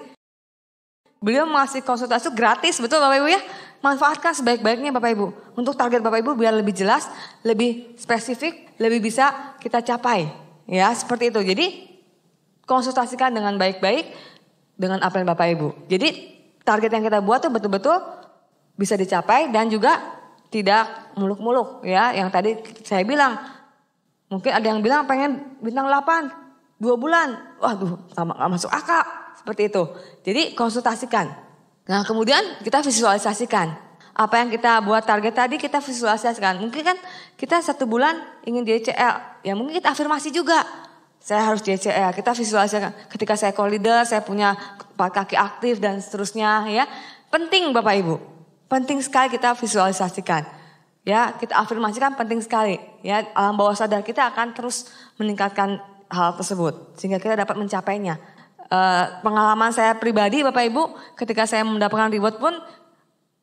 Beliau mengasih konsultasi gratis, betul Bapak Ibu ya. Manfaatkan sebaik-baiknya Bapak Ibu. Untuk target Bapak Ibu biar lebih jelas, lebih spesifik, lebih bisa kita capai. Ya seperti itu. Jadi konsultasikan dengan baik-baik dengan upline Bapak Ibu. Jadi target yang kita buat tuh betul-betul bisa dicapai dan juga tidak muluk-muluk ya, yang tadi saya bilang. Mungkin ada yang bilang pengen bintang 8, 2 bulan. Waduh, gak masuk akal. Seperti itu. Jadi konsultasikan. Nah kemudian kita visualisasikan. Apa yang kita buat target tadi kita visualisasikan. Mungkin kan kita 1 bulan ingin DCL. Ya mungkin kita afirmasi juga. Saya harus DCL. Kita visualisasikan. Ketika saya co-leader, saya punya 4 kaki aktif dan seterusnya ya. Penting Bapak Ibu. Penting sekali kita visualisasikan. Ya, kita afirmasikan penting sekali. Ya, alam bawah sadar kita akan terus meningkatkan hal tersebut sehingga kita dapat mencapainya. Pengalaman saya pribadi Bapak Ibu, ketika saya mendapatkan reward pun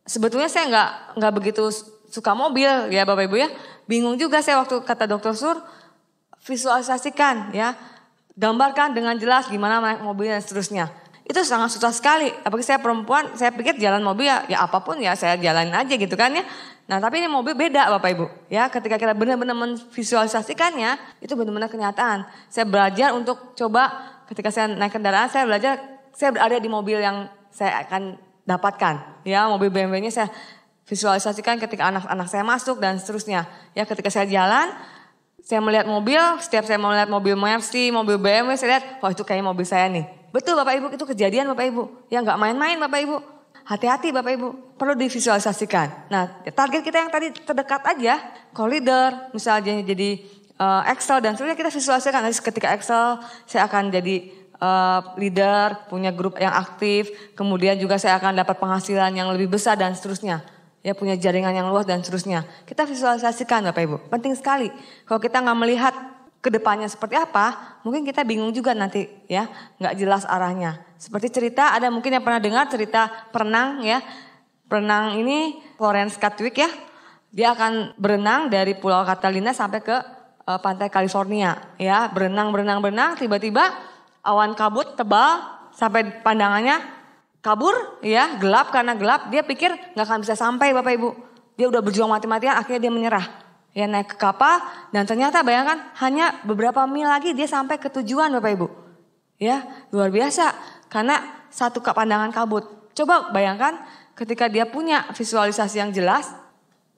sebetulnya saya nggak begitu suka mobil ya Bapak Ibu ya. Bingung juga saya waktu kata Dokter Sur, visualisasikan ya. Gambarkan dengan jelas gimana naik mobil dan seterusnya. Itu sangat susah sekali. Apalagi saya perempuan, saya pikir jalan mobil ya apapun ya saya jalanin aja gitu kan ya. Nah tapi ini mobil beda Bapak Ibu. Ya ketika kita benar-benar memvisualisasikannya, itu benar-benar kenyataan. Saya belajar untuk coba ketika saya naik kendaraan, saya belajar, saya berada di mobil yang saya akan dapatkan. Ya mobil BMW-nya saya visualisasikan ketika anak-anak saya masuk dan seterusnya. Ya ketika saya jalan, saya melihat mobil, setiap saya melihat mobil Mercy, mobil BMW, saya lihat, wah itu kayak mobil saya nih. Betul Bapak Ibu, itu kejadian Bapak Ibu. Ya nggak main-main Bapak Ibu. Hati-hati Bapak Ibu, perlu divisualisasikan. Nah target kita yang tadi terdekat aja, co-leader, misalnya jadi Excel dan seterusnya, kita visualisasikan nanti ketika Excel saya akan jadi leader, punya grup yang aktif, kemudian juga saya akan dapat penghasilan yang lebih besar dan seterusnya. Ya, punya jaringan yang luas dan seterusnya. Kita visualisasikan Bapak Ibu, penting sekali. Kalau kita nggak melihat ke depannya seperti apa, mungkin kita bingung juga nanti ya, nggak jelas arahnya. Seperti cerita, ada mungkin yang pernah dengar cerita perenang ya. Perenang ini Florence Chadwick ya, dia akan berenang dari Pulau Catalina sampai ke pantai California ya, berenang, tiba-tiba awan kabut tebal sampai pandangannya kabur ya, gelap, karena gelap dia pikir nggak akan bisa sampai Bapak Ibu. Dia udah berjuang mati-matian, akhirnya dia menyerah. Ya, naik ke kapal dan ternyata bayangkan hanya beberapa mil lagi dia sampai ke tujuan Bapak Ibu. Ya, luar biasa karena satu pandangan kabut. Coba bayangkan ketika dia punya visualisasi yang jelas,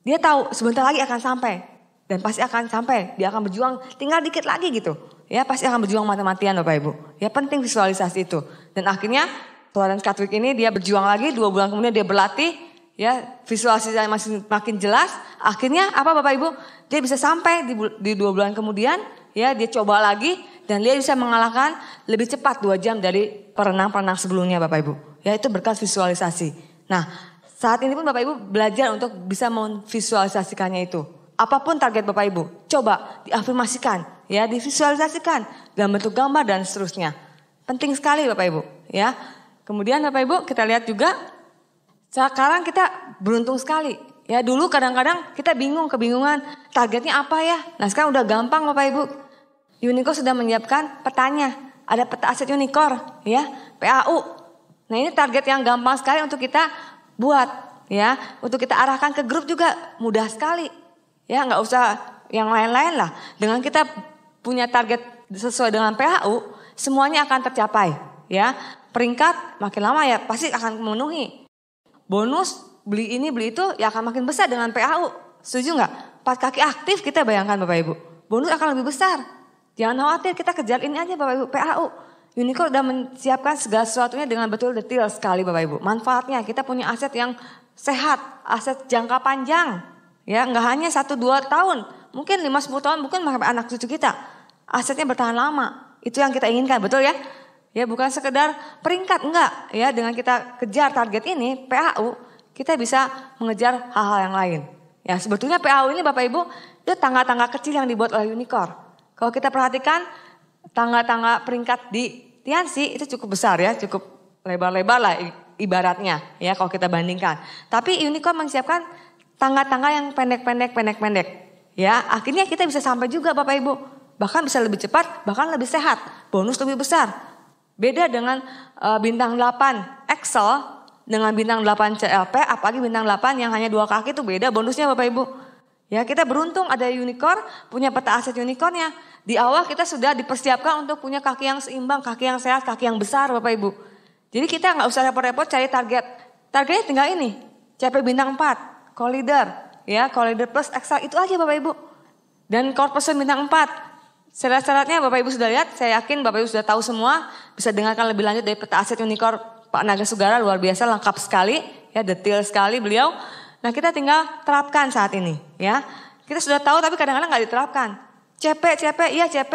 dia tahu sebentar lagi akan sampai. Dan pasti akan sampai, dia akan berjuang tinggal dikit lagi gitu. Ya, pasti akan berjuang mati-matian Bapak Ibu. Ya, penting visualisasi itu. Dan akhirnya Florence Chadwick ini dia berjuang lagi, 2 bulan kemudian dia berlatih. Ya, visualisasinya makin jelas. Akhirnya apa Bapak Ibu? Dia bisa sampai di 2 bulan kemudian. Ya, dia coba lagi dan dia bisa mengalahkan lebih cepat 2 jam dari perenang-perenang sebelumnya Bapak Ibu. Ya, itu berkat visualisasi. Nah, saat ini pun Bapak Ibu belajar untuk bisa memvisualisasikannya itu. Apapun target Bapak Ibu, coba diafirmasikan, ya, divisualisasikan dalam bentuk gambar dan seterusnya. Penting sekali Bapak Ibu, ya. Kemudian Bapak Ibu kita lihat juga, sekarang kita beruntung sekali. Ya, dulu kadang-kadang kita kebingungan targetnya apa ya. Nah, sekarang udah gampang Bapak Ibu. Unicor sudah menyiapkan petanya, ada peta aset Unicor, ya, PAU. Nah, ini target yang gampang sekali untuk kita buat, ya, untuk kita arahkan ke grup juga mudah sekali. Ya, nggak usah yang lain-lain lah. Dengan kita punya target sesuai dengan PAU, semuanya akan tercapai. Ya, peringkat makin lama ya pasti akan memenuhi. Bonus beli ini beli itu ya akan makin besar dengan PAU. Setuju nggak? 4 kaki aktif kita bayangkan Bapak Ibu. Bonus akan lebih besar. Jangan khawatir, kita kejar ini aja Bapak Ibu, PAU. Unicor sudah menyiapkan segala sesuatunya dengan betul detail sekali Bapak Ibu. Manfaatnya kita punya aset yang sehat, aset jangka panjang. Ya, nggak hanya 1-2 tahun, mungkin 5-10 tahun, mungkin sampai anak cucu kita. Asetnya bertahan lama, itu yang kita inginkan, betul ya? Ya, bukan sekedar peringkat, enggak. Ya, dengan kita kejar target ini, PAU, kita bisa mengejar hal-hal yang lain. Ya, sebetulnya PAU ini Bapak Ibu, itu tangga-tangga kecil yang dibuat oleh Unicor. Kalau kita perhatikan, tangga-tangga peringkat di Tianxi itu cukup besar ya, cukup lebar-lebar lah ibaratnya, ya kalau kita bandingkan. Tapi Unicor menyiapkan tangga-tangga yang pendek. Ya, akhirnya kita bisa sampai juga Bapak Ibu. Bahkan bisa lebih cepat, bahkan lebih sehat. Bonus lebih besar. Beda dengan bintang 8 Excel dengan bintang 8 CLP, apalagi bintang 8 yang hanya 2 kaki itu beda bonusnya Bapak Ibu. Ya, kita beruntung ada Unicor, punya peta aset Unicornya. Di awal kita sudah dipersiapkan untuk punya kaki yang seimbang, kaki yang sehat, kaki yang besar Bapak Ibu. Jadi kita nggak usah repot-repot cari target. Targetnya tinggal ini, CP bintang 4. Co-leader, ya, co-leader plus Excel itu aja Bapak Ibu. Dan core person bintang 4. Syarat-syaratnya Bapak Ibu sudah lihat, saya yakin Bapak Ibu sudah tahu semua. Bisa dengarkan lebih lanjut dari peta aset Unicor Pak Naga Sugara, luar biasa, lengkap sekali, ya, detail sekali beliau. Nah, kita tinggal terapkan saat ini, ya. Kita sudah tahu tapi kadang-kadang nggak diterapkan. CP, iya CP.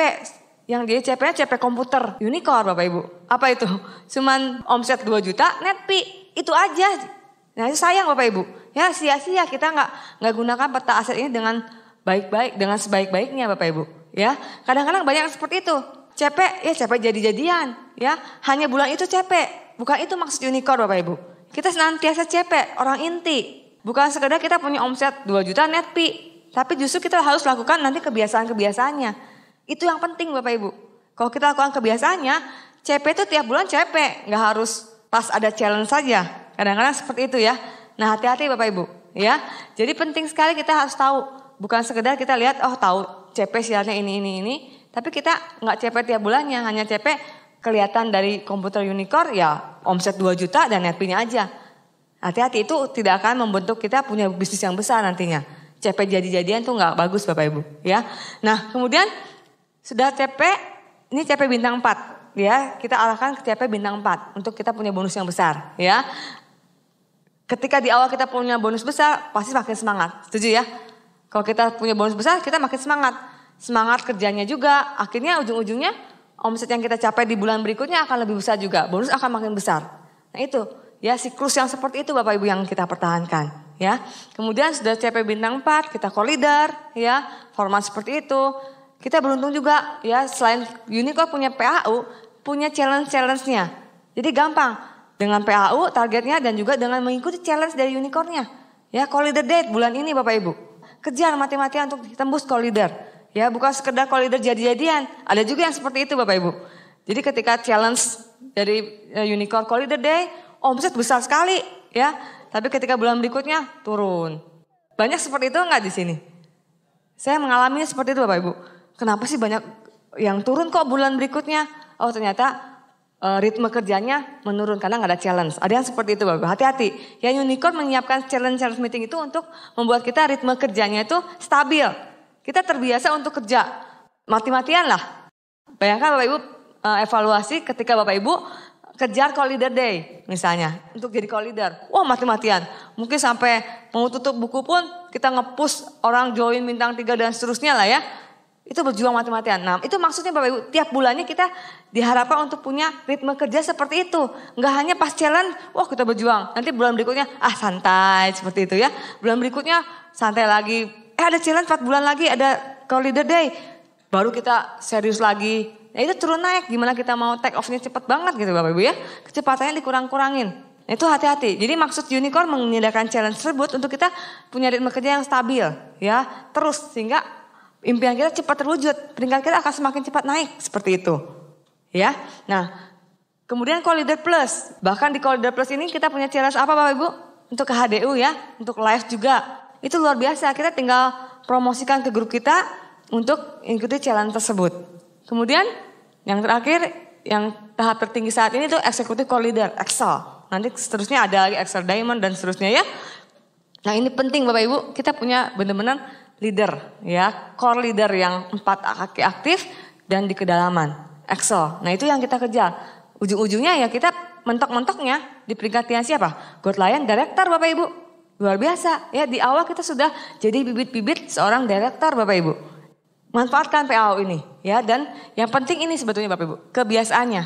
Yang dia CP-nya CP komputer Unicor Bapak Ibu. Apa itu? Cuman omset 2 juta, net fee, itu aja. Nah, itu sayang Bapak Ibu. Ya, sia-sia kita nggak gunakan peta aset ini dengan baik-baik, dengan sebaik-baiknya Bapak Ibu. Ya, kadang-kadang banyak yang seperti itu. CP, ya CP jadi-jadian. Ya, hanya bulan itu CP. Bukan itu maksud Unicor Bapak Ibu. Kita senantiasa CP, orang inti. Bukan sekedar kita punya omset 2 juta net fee. Tapi justru kita harus lakukan nanti kebiasaan-kebiasaannya. Itu yang penting Bapak Ibu. Kalau kita lakukan kebiasaannya, CP itu tiap bulan CP. Nggak harus pas ada challenge saja. Kadang-kadang seperti itu ya. Nah, hati-hati Bapak Ibu, ya. Jadi penting sekali kita harus tahu, bukan sekedar kita lihat, oh tahu CP sialnya ini, tapi kita nggak CP tiap bulannya, hanya CP kelihatan dari komputer Unicor ya omset 2 juta dan net fee-nya aja. Hati-hati, itu tidak akan membentuk kita punya bisnis yang besar nantinya. CP jadi-jadian tuh nggak bagus Bapak Ibu, ya. Nah, kemudian sudah CP, ini CP bintang 4, ya. Kita arahkan ke CP bintang 4 untuk kita punya bonus yang besar, ya. Ketika di awal kita punya bonus besar, pasti makin semangat. Setuju ya? Kalau kita punya bonus besar, kita makin semangat. semangat kerjanya juga. Akhirnya ujung-ujungnya omset yang kita capai di bulan berikutnya akan lebih besar juga. Bonus akan makin besar. Nah itu ya siklus yang seperti itu Bapak Ibu yang kita pertahankan. Ya, kemudian sudah capai bintang 4, kita co-leader, ya, format seperti itu. Kita beruntung juga, ya, selain unicorn punya PAU, punya challenge-nya. Jadi gampang dengan PAU targetnya dan juga dengan mengikuti challenge dari unicornnya. Ya, co-leader date bulan ini Bapak Ibu. Kejar mati-matian untuk tembus co-leader. Ya, bukan sekedar co-leader jadi-jadian. Ada juga yang seperti itu Bapak Ibu. Jadi ketika challenge dari unicorn co-leader day, omset besar sekali, ya. Tapi ketika bulan berikutnya turun. Banyak seperti itu enggak di sini? Saya mengalami seperti itu Bapak Ibu. Kenapa sih banyak yang turun kok bulan berikutnya? Oh ternyata ritme kerjanya menurun karena nggak ada challenge. Ada yang seperti itu Bapak Ibu. Hati-hati. Ya unicorn menyiapkan challenge meeting itu untuk membuat kita ritme kerjanya itu stabil. Kita terbiasa untuk kerja mati-matian lah. Bayangkan Bapak Ibu evaluasi ketika Bapak Ibu kejar co-leader day misalnya untuk jadi co-leader. Wah mati-matian. Mungkin sampai mau tutup buku pun kita nge-push orang join bintang 3 dan seterusnya lah ya. Itu berjuang mati-matian. Nah itu maksudnya Bapak Ibu tiap bulannya kita diharapkan untuk punya ritme kerja seperti itu. Enggak hanya pas challenge, wah kita berjuang. Nanti bulan berikutnya santai seperti itu ya. Bulan berikutnya santai lagi. Ada challenge 4 bulan lagi ada co-leader day. Baru kita serius lagi. Nah itu turun naik, gimana kita mau take off-nya cepat banget gitu Bapak Ibu ya. Kecepatannya dikurang-kurangin. Nah, itu hati-hati. Jadi maksud unicorn menyediakan challenge tersebut untuk kita punya ritme kerja yang stabil. Ya, terus sehingga impian kita cepat terwujud. Peringkat kita akan semakin cepat naik seperti itu. Ya, nah kemudian co-leader plus. Bahkan di co-leader plus ini kita punya challenge apa Bapak Ibu? Untuk ke HDU ya, untuk live juga. Itu luar biasa, kita tinggal promosikan ke grup kita untuk ikuti challenge tersebut. Kemudian yang terakhir, yang tahap tertinggi saat ini itu eksekutif co-leader, Excel. Nanti seterusnya ada lagi Excel Diamond dan seterusnya ya. Nah ini penting Bapak Ibu, kita punya benar-benar leader ya, core leader yang 4 kaki aktif dan di kedalaman, Excel. Nah itu yang kita kejar. Ujung-ujungnya ya kita mentok-mentoknya di peringkat yang siapa? Gold Lion Director Bapak Ibu. Luar biasa ya, di awal kita sudah jadi bibit-bibit seorang director Bapak Ibu. Manfaatkan PAU ini ya, dan yang penting ini sebetulnya Bapak Ibu, kebiasaannya.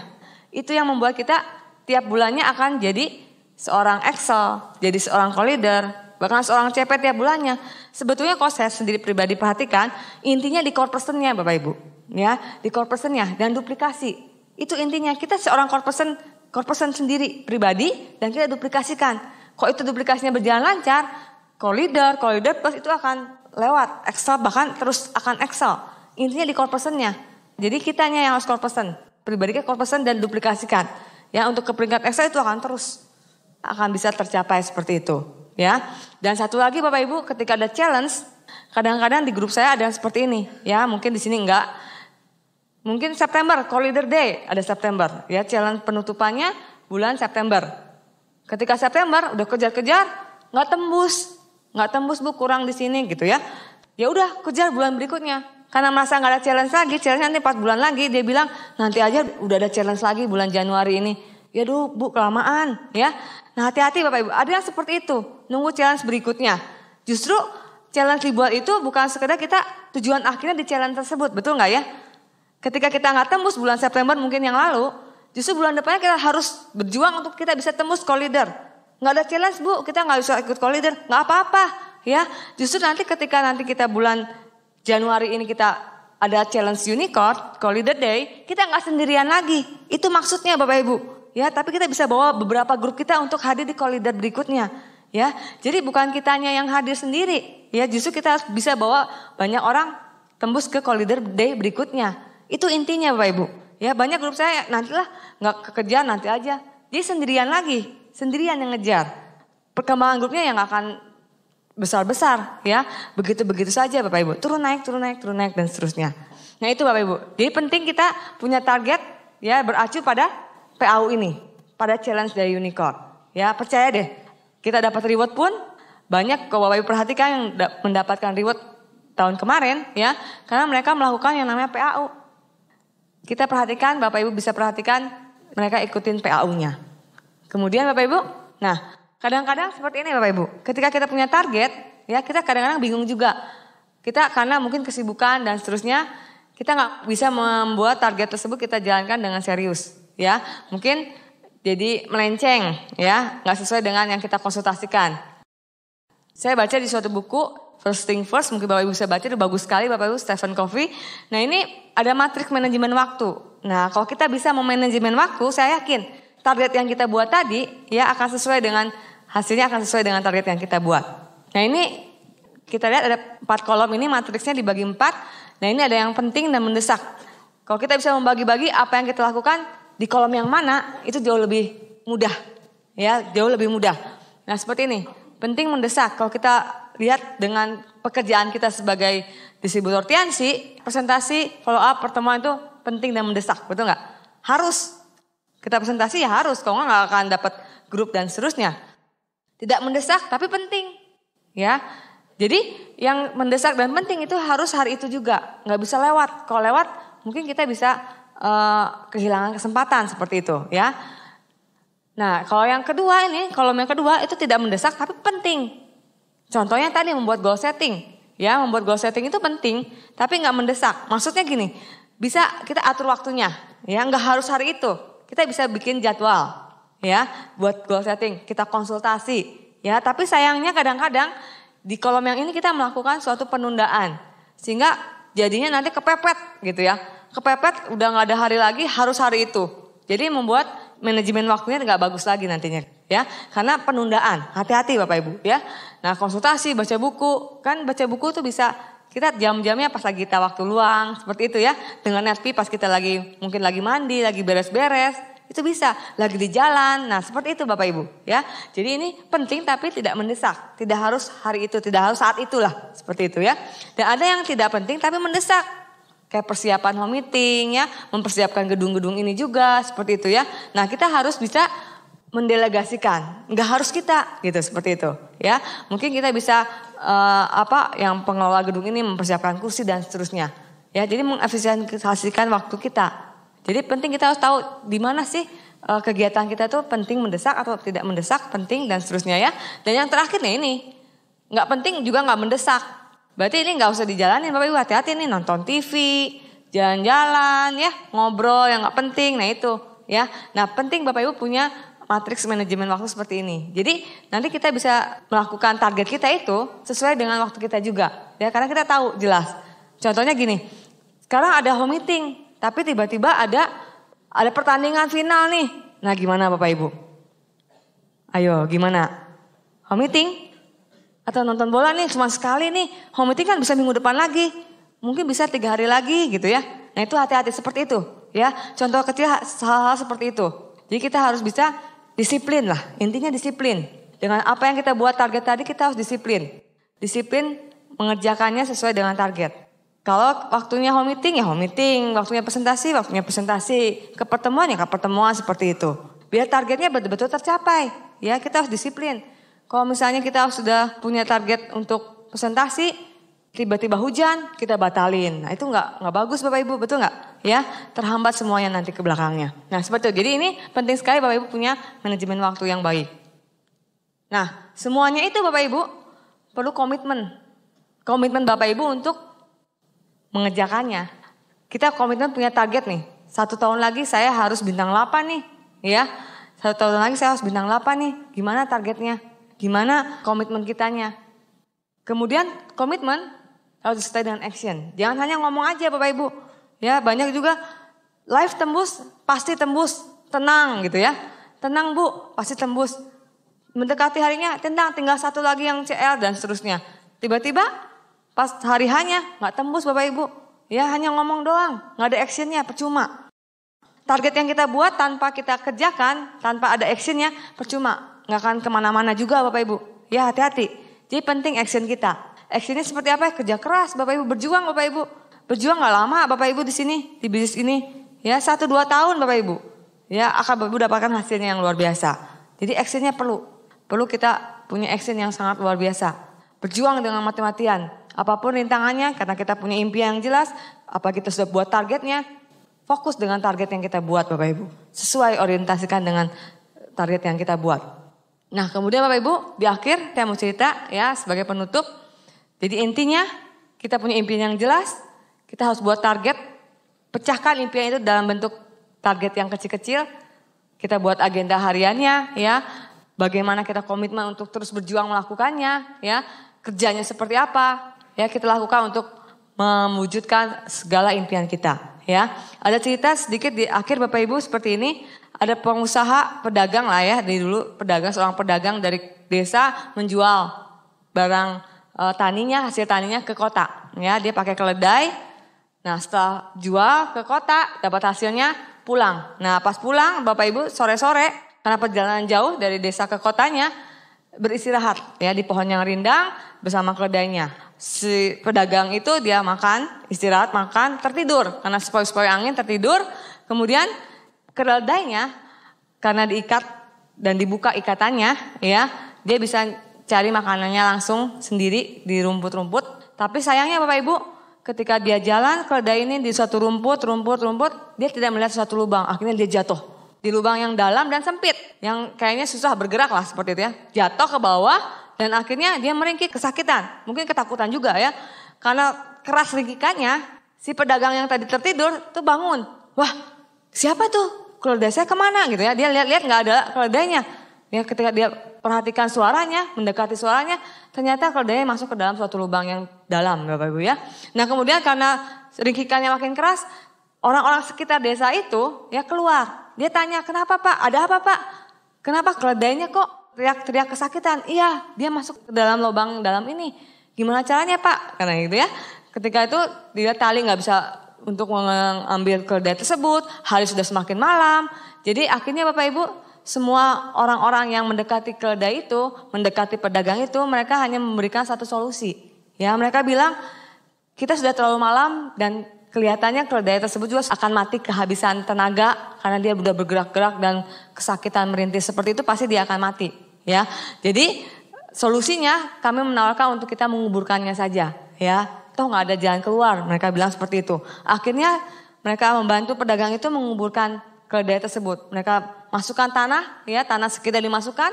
Itu yang membuat kita tiap bulannya akan jadi seorang Excel, jadi seorang co-leader, bahkan seorang CP tiap bulannya. Sebetulnya kalau saya sendiri pribadi perhatikan, intinya di core person-nya Bapak Ibu. Ya, di core person-nya dan duplikasi. Itu intinya, kita seorang core person sendiri pribadi dan kita duplikasikan. Kalau itu duplikasinya berjalan lancar, co-leader plus itu akan lewat Excel, bahkan terus akan Excel. Intinya di core person-nya. Jadi kitanya yang harus core person. Pribadi core person dan duplikasikan. Ya, untuk ke peringkat Excel itu akan bisa tercapai seperti itu. Ya. Dan satu lagi Bapak Ibu, ketika ada challenge, kadang-kadang di grup saya ada yang seperti ini. Ya, mungkin di sini enggak. Mungkin September, co-leader day ada September. Ya, challenge penutupannya bulan September. Ketika September udah kejar-kejar, nggak tembus Bu, kurang di sini gitu ya. Ya udah kejar bulan berikutnya. Karena merasa nggak ada challenge lagi, challenge nanti 4 bulan lagi dia bilang nanti aja udah ada challenge lagi bulan Januari ini. Ya Bu kelamaan ya. Nah hati-hati Bapak Ibu, ada yang seperti itu, nunggu challenge berikutnya. Justru challenge dibuat itu bukan sekedar kita tujuan akhirnya di challenge tersebut, betul nggak ya? Ketika kita nggak tembus bulan September mungkin yang lalu, justru bulan depannya kita harus berjuang untuk kita bisa tembus co-leader. Nggak ada challenge Bu, kita nggak bisa ikut co-leader, nggak apa-apa ya. Justru nanti ketika kita bulan Januari ini kita ada challenge unicorn, co-leader day, kita nggak sendirian lagi. Itu maksudnya Bapak Ibu. Ya, tapi kita bisa bawa beberapa grup kita untuk hadir di co-leader berikutnya. Ya, jadi bukan kitanya yang hadir sendiri. Ya, justru kita bisa bawa banyak orang tembus ke co-leader day berikutnya. Itu intinya Bapak Ibu. Ya, banyak grup saya nantilah nggak kekejar nanti aja. Jadi sendirian yang ngejar. Perkembangan grupnya yang akan besar-besar ya. Begitu-begitu saja Bapak Ibu. Turun naik dan seterusnya. Nah, itu Bapak Ibu. Jadi penting kita punya target ya, beracu pada PAU ini, pada challenge dari unicorn. Ya, percaya deh. Kita dapat reward pun banyak, kalau Bapak Ibu perhatikan yang mendapatkan reward tahun kemarin ya, karena mereka melakukan yang namanya PAU. Kita perhatikan, Bapak Ibu bisa perhatikan mereka ikutin PAU-nya. Kemudian Bapak Ibu, nah kadang-kadang seperti ini Bapak Ibu. Ketika kita punya target, ya kita kadang-kadang bingung juga. Kita karena mungkin kesibukan dan seterusnya, kita nggak bisa membuat target tersebut kita jalankan dengan serius, ya. Mungkin jadi melenceng, ya, nggak sesuai dengan yang kita konsultasikan. Saya baca di suatu buku, First Thing First, mungkin Bapak Ibu bisa baca, itu bagus sekali Bapak Ibu, Stephen Covey. Nah ini ada matriks manajemen waktu. Nah kalau kita bisa memanajemen waktu, saya yakin target yang kita buat tadi, ya akan sesuai dengan, hasilnya akan sesuai dengan target yang kita buat. Nah ini kita lihat ada 4 kolom ini, matriksnya dibagi 4. Nah ini ada yang penting dan mendesak. Kalau kita bisa membagi-bagi apa yang kita lakukan di kolom yang mana, itu jauh lebih mudah. Ya, jauh lebih mudah. Nah seperti ini, penting mendesak. Kalau kita lihat dengan pekerjaan kita sebagai distributor Tianxi, presentasi, follow up, pertemuan itu penting dan mendesak, betul nggak? Harus. Kita presentasi ya harus, kalau nggak akan dapat grup dan seterusnya. Tidak mendesak tapi penting. Ya. Jadi yang mendesak dan penting itu harus hari itu juga, nggak bisa lewat. Kalau lewat mungkin kita bisa kehilangan kesempatan seperti itu, ya. Nah kalau yang kedua ini, kolom yang kedua itu tidak mendesak tapi penting. Contohnya tadi membuat goal setting, ya membuat goal setting itu penting tapi nggak mendesak. Maksudnya gini, bisa kita atur waktunya, ya nggak harus hari itu. Kita bisa bikin jadwal, ya buat goal setting. Kita konsultasi, ya. Tapi sayangnya kadang-kadang di kolom yang ini kita melakukan suatu penundaan. Sehingga jadinya nanti kepepet gitu ya. Kepepet udah gak ada hari lagi, harus hari itu. Jadi membuat manajemen waktunya gak bagus lagi nantinya. Ya, karena penundaan. Hati-hati Bapak Ibu ya. Nah konsultasi, baca buku. Kan baca buku tuh bisa kita jam-jamnya pas lagi kita waktu luang. Seperti itu ya. Dengan Netpi pas kita lagi mungkin lagi mandi, lagi beres-beres. Itu bisa, lagi di jalan, nah seperti itu Bapak Ibu ya. Jadi ini penting tapi tidak mendesak, tidak harus hari itu, tidak harus saat itulah, seperti itu ya. Dan ada yang tidak penting tapi mendesak, kayak persiapan home meeting ya, mempersiapkan gedung-gedung ini juga, seperti itu ya. Nah kita harus bisa mendelegasikan, nggak harus kita gitu, seperti itu ya. Mungkin kita bisa yang pengelola gedung ini mempersiapkan kursi dan seterusnya ya. Jadi mengefisiensikan waktu kita. Jadi penting kita harus tahu di mana sih kegiatan kita tuh penting mendesak atau tidak mendesak, penting dan seterusnya ya. Dan yang terakhir nih ini, nggak penting juga nggak mendesak. Berarti ini nggak usah dijalanin Bapak Ibu, hati-hati nih nonton TV, jalan-jalan ya, ngobrol yang nggak penting, nah itu ya. Nah penting Bapak Ibu punya matriks manajemen waktu seperti ini. Jadi nanti kita bisa melakukan target kita itu sesuai dengan waktu kita juga ya, karena kita tahu jelas. Contohnya gini, sekarang ada home meeting. Tapi tiba-tiba ada pertandingan final nih. Nah gimana Bapak Ibu? Ayo gimana? Home meeting? Atau nonton bola nih cuma sekali nih. Home meeting kan bisa minggu depan lagi. Mungkin bisa 3 hari lagi gitu ya. Nah itu hati-hati seperti itu ya. Contoh kecil hal-hal seperti itu. Jadi kita harus bisa disiplin lah. Intinya disiplin. Dengan apa yang kita buat target tadi kita harus disiplin. Disiplin mengerjakannya sesuai dengan target. Kalau waktunya home meeting ya home meeting, waktunya presentasi, ke pertemuan ya ke pertemuan seperti itu. Biar targetnya betul-betul tercapai, ya kita harus disiplin. Kalau misalnya kita sudah punya target untuk presentasi, tiba-tiba hujan, kita batalin. Nah itu nggak bagus Bapak Ibu, betul nggak? Ya terhambat semuanya nanti ke belakangnya. Nah seperti itu. Jadi ini penting sekali Bapak Ibu punya manajemen waktu yang baik. Nah semuanya itu Bapak Ibu perlu komitmen. Komitmen Bapak Ibu untuk mengerjakannya. Kita komitmen punya target nih. 1 tahun lagi saya harus bintang 8 nih. Ya. 1 tahun lagi saya harus bintang 8 nih. Gimana targetnya? Gimana komitmen kitanya? Kemudian komitmen harus disertai dengan action. Jangan hanya ngomong aja Bapak Ibu. Ya banyak juga live tembus, pasti tembus. Tenang gitu ya. Tenang Bu, pasti tembus. Mendekati harinya, tinggal 1 lagi yang CL dan seterusnya. Tiba-tiba pas hari hanya nggak tembus Bapak Ibu, ya hanya ngomong doang, nggak ada actionnya, percuma. Target yang kita buat tanpa kita kerjakan, tanpa ada actionnya, percuma, nggak akan kemana-mana juga Bapak Ibu. Ya hati-hati. Jadi penting action kita. Actionnya seperti apa? Kerja keras Bapak Ibu, berjuang Bapak Ibu, berjuang nggak lama Bapak Ibu di sini di bisnis ini, ya 1-2 tahun Bapak Ibu, ya akan Bapak Ibu dapatkan hasilnya yang luar biasa. Jadi actionnya perlu kita punya action yang sangat luar biasa. Berjuang dengan mati-matian. Apapun rintangannya, karena kita punya impian yang jelas, apa kita sudah buat targetnya, fokus dengan target yang kita buat Bapak Ibu. Sesuai orientasikan dengan target yang kita buat. Nah kemudian Bapak Ibu, di akhir saya mau cerita ya sebagai penutup. Jadi intinya kita punya impian yang jelas, kita harus buat target, pecahkan impian itu dalam bentuk target yang kecil-kecil, kita buat agenda hariannya ya, bagaimana kita komitmen untuk terus berjuang melakukannya ya, kerjanya seperti apa ya kita lakukan untuk mewujudkan segala impian kita ya. Ada cerita sedikit di akhir Bapak Ibu seperti ini, ada pengusaha pedagang lah ya, dari dulu pedagang, seorang pedagang dari desa menjual barang taninya, hasil taninya ke kota ya, dia pakai keledai. Nah setelah jual ke kota dapat hasilnya pulang. Nah pas pulang Bapak Ibu sore-sore karena perjalanan jauh dari desa ke kotanya beristirahat ya di pohon yang rindang bersama keledainya. Si pedagang itu dia makan, istirahat makan, tertidur karena sepoi-sepoi angin tertidur. Kemudian keledainya karena diikat dan dibuka ikatannya ya, dia bisa cari makanannya langsung sendiri di rumput-rumput. Tapi sayangnya Bapak Ibu, ketika dia jalan keledai ini di suatu rumput, dia tidak melihat suatu lubang. Akhirnya dia jatuh di lubang yang dalam dan sempit, yang kayaknya susah bergerak lah seperti itu ya. Jatuh ke bawah dan akhirnya dia meringkik kesakitan, mungkin ketakutan juga ya. Karena keras ringkikannya, si pedagang yang tadi tertidur tuh bangun. Wah, siapa tuh? Keledai saya kemana gitu ya. Dia lihat-lihat nggak ada keledainya. Ya, ketika dia perhatikan suaranya, mendekati suaranya, ternyata keledainya masuk ke dalam suatu lubang yang dalam Bapak Ibu ya. Nah kemudian karena ringkikannya makin keras, orang-orang sekitar desa itu ya keluar. Dia tanya, kenapa Pak? Ada apa Pak? Kenapa keledainya kok teriak-teriak kesakitan? Iya, dia masuk ke dalam lubang dalam ini. Gimana caranya Pak? Karena gitu ya. Ketika itu dia tali nggak bisa untuk mengambil keledai tersebut. Hari sudah semakin malam. Jadi akhirnya Bapak Ibu, semua orang-orang yang mendekati keledai itu, mendekati pedagang itu, mereka hanya memberikan satu solusi. Ya, mereka bilang, kita sudah terlalu malam dan kelihatannya keledai tersebut juga akan mati kehabisan tenaga karena dia sudah bergerak-gerak dan kesakitan merintis seperti itu pasti dia akan mati. Ya, jadi solusinya kami menawarkan untuk kita menguburkannya saja. Ya, toh nggak ada jalan keluar. Mereka bilang seperti itu. Akhirnya mereka membantu pedagang itu menguburkan keledai tersebut. Mereka masukkan tanah, ya tanah sekitar dimasukkan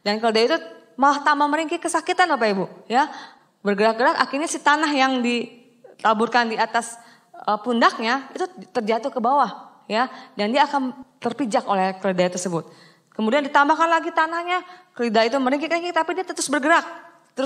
dan keledai itu malah tambah meringkik kesakitan Bapak Ibu. Ya, bergerak-gerak akhirnya si tanah yang ditaburkan di atas pundaknya itu terjatuh ke bawah ya, dan dia akan terpijak oleh keledai tersebut. Kemudian ditambahkan lagi tanahnya, keledai itu meringkik tapi dia terus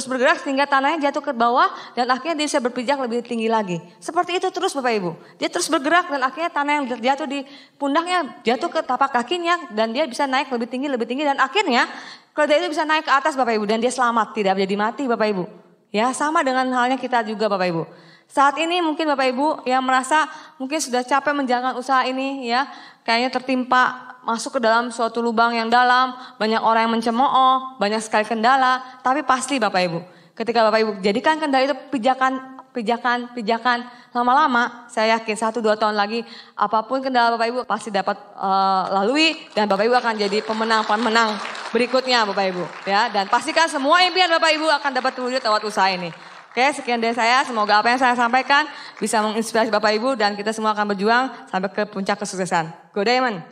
bergerak sehingga tanahnya jatuh ke bawah dan akhirnya dia bisa berpijak lebih tinggi lagi. Seperti itu terus Bapak Ibu. Dia terus bergerak dan akhirnya tanah yang jatuh di pundaknya jatuh ke tapak kakinya dan dia bisa naik lebih tinggi dan akhirnya keledai itu bisa naik ke atas Bapak Ibu dan dia selamat, tidak jadi mati Bapak Ibu. Ya, sama dengan halnya kita juga Bapak Ibu. Saat ini mungkin Bapak Ibu yang merasa mungkin sudah capek menjalankan usaha ini ya, kayaknya tertimpa masuk ke dalam suatu lubang yang dalam, banyak orang yang mencemooh, banyak sekali kendala, tapi pasti Bapak Ibu, ketika Bapak Ibu jadikan kendala itu pijakan, lama-lama saya yakin 1-2 tahun lagi apapun kendala Bapak Ibu pasti dapat lalui dan Bapak Ibu akan jadi pemenang berikutnya Bapak Ibu ya, dan pastikan semua impian Bapak Ibu akan dapat terwujud lewat usaha ini. Oke, sekian dari saya. Semoga apa yang saya sampaikan bisa menginspirasi Bapak Ibu dan kita semua akan berjuang sampai ke puncak kesuksesan. Go Diamond!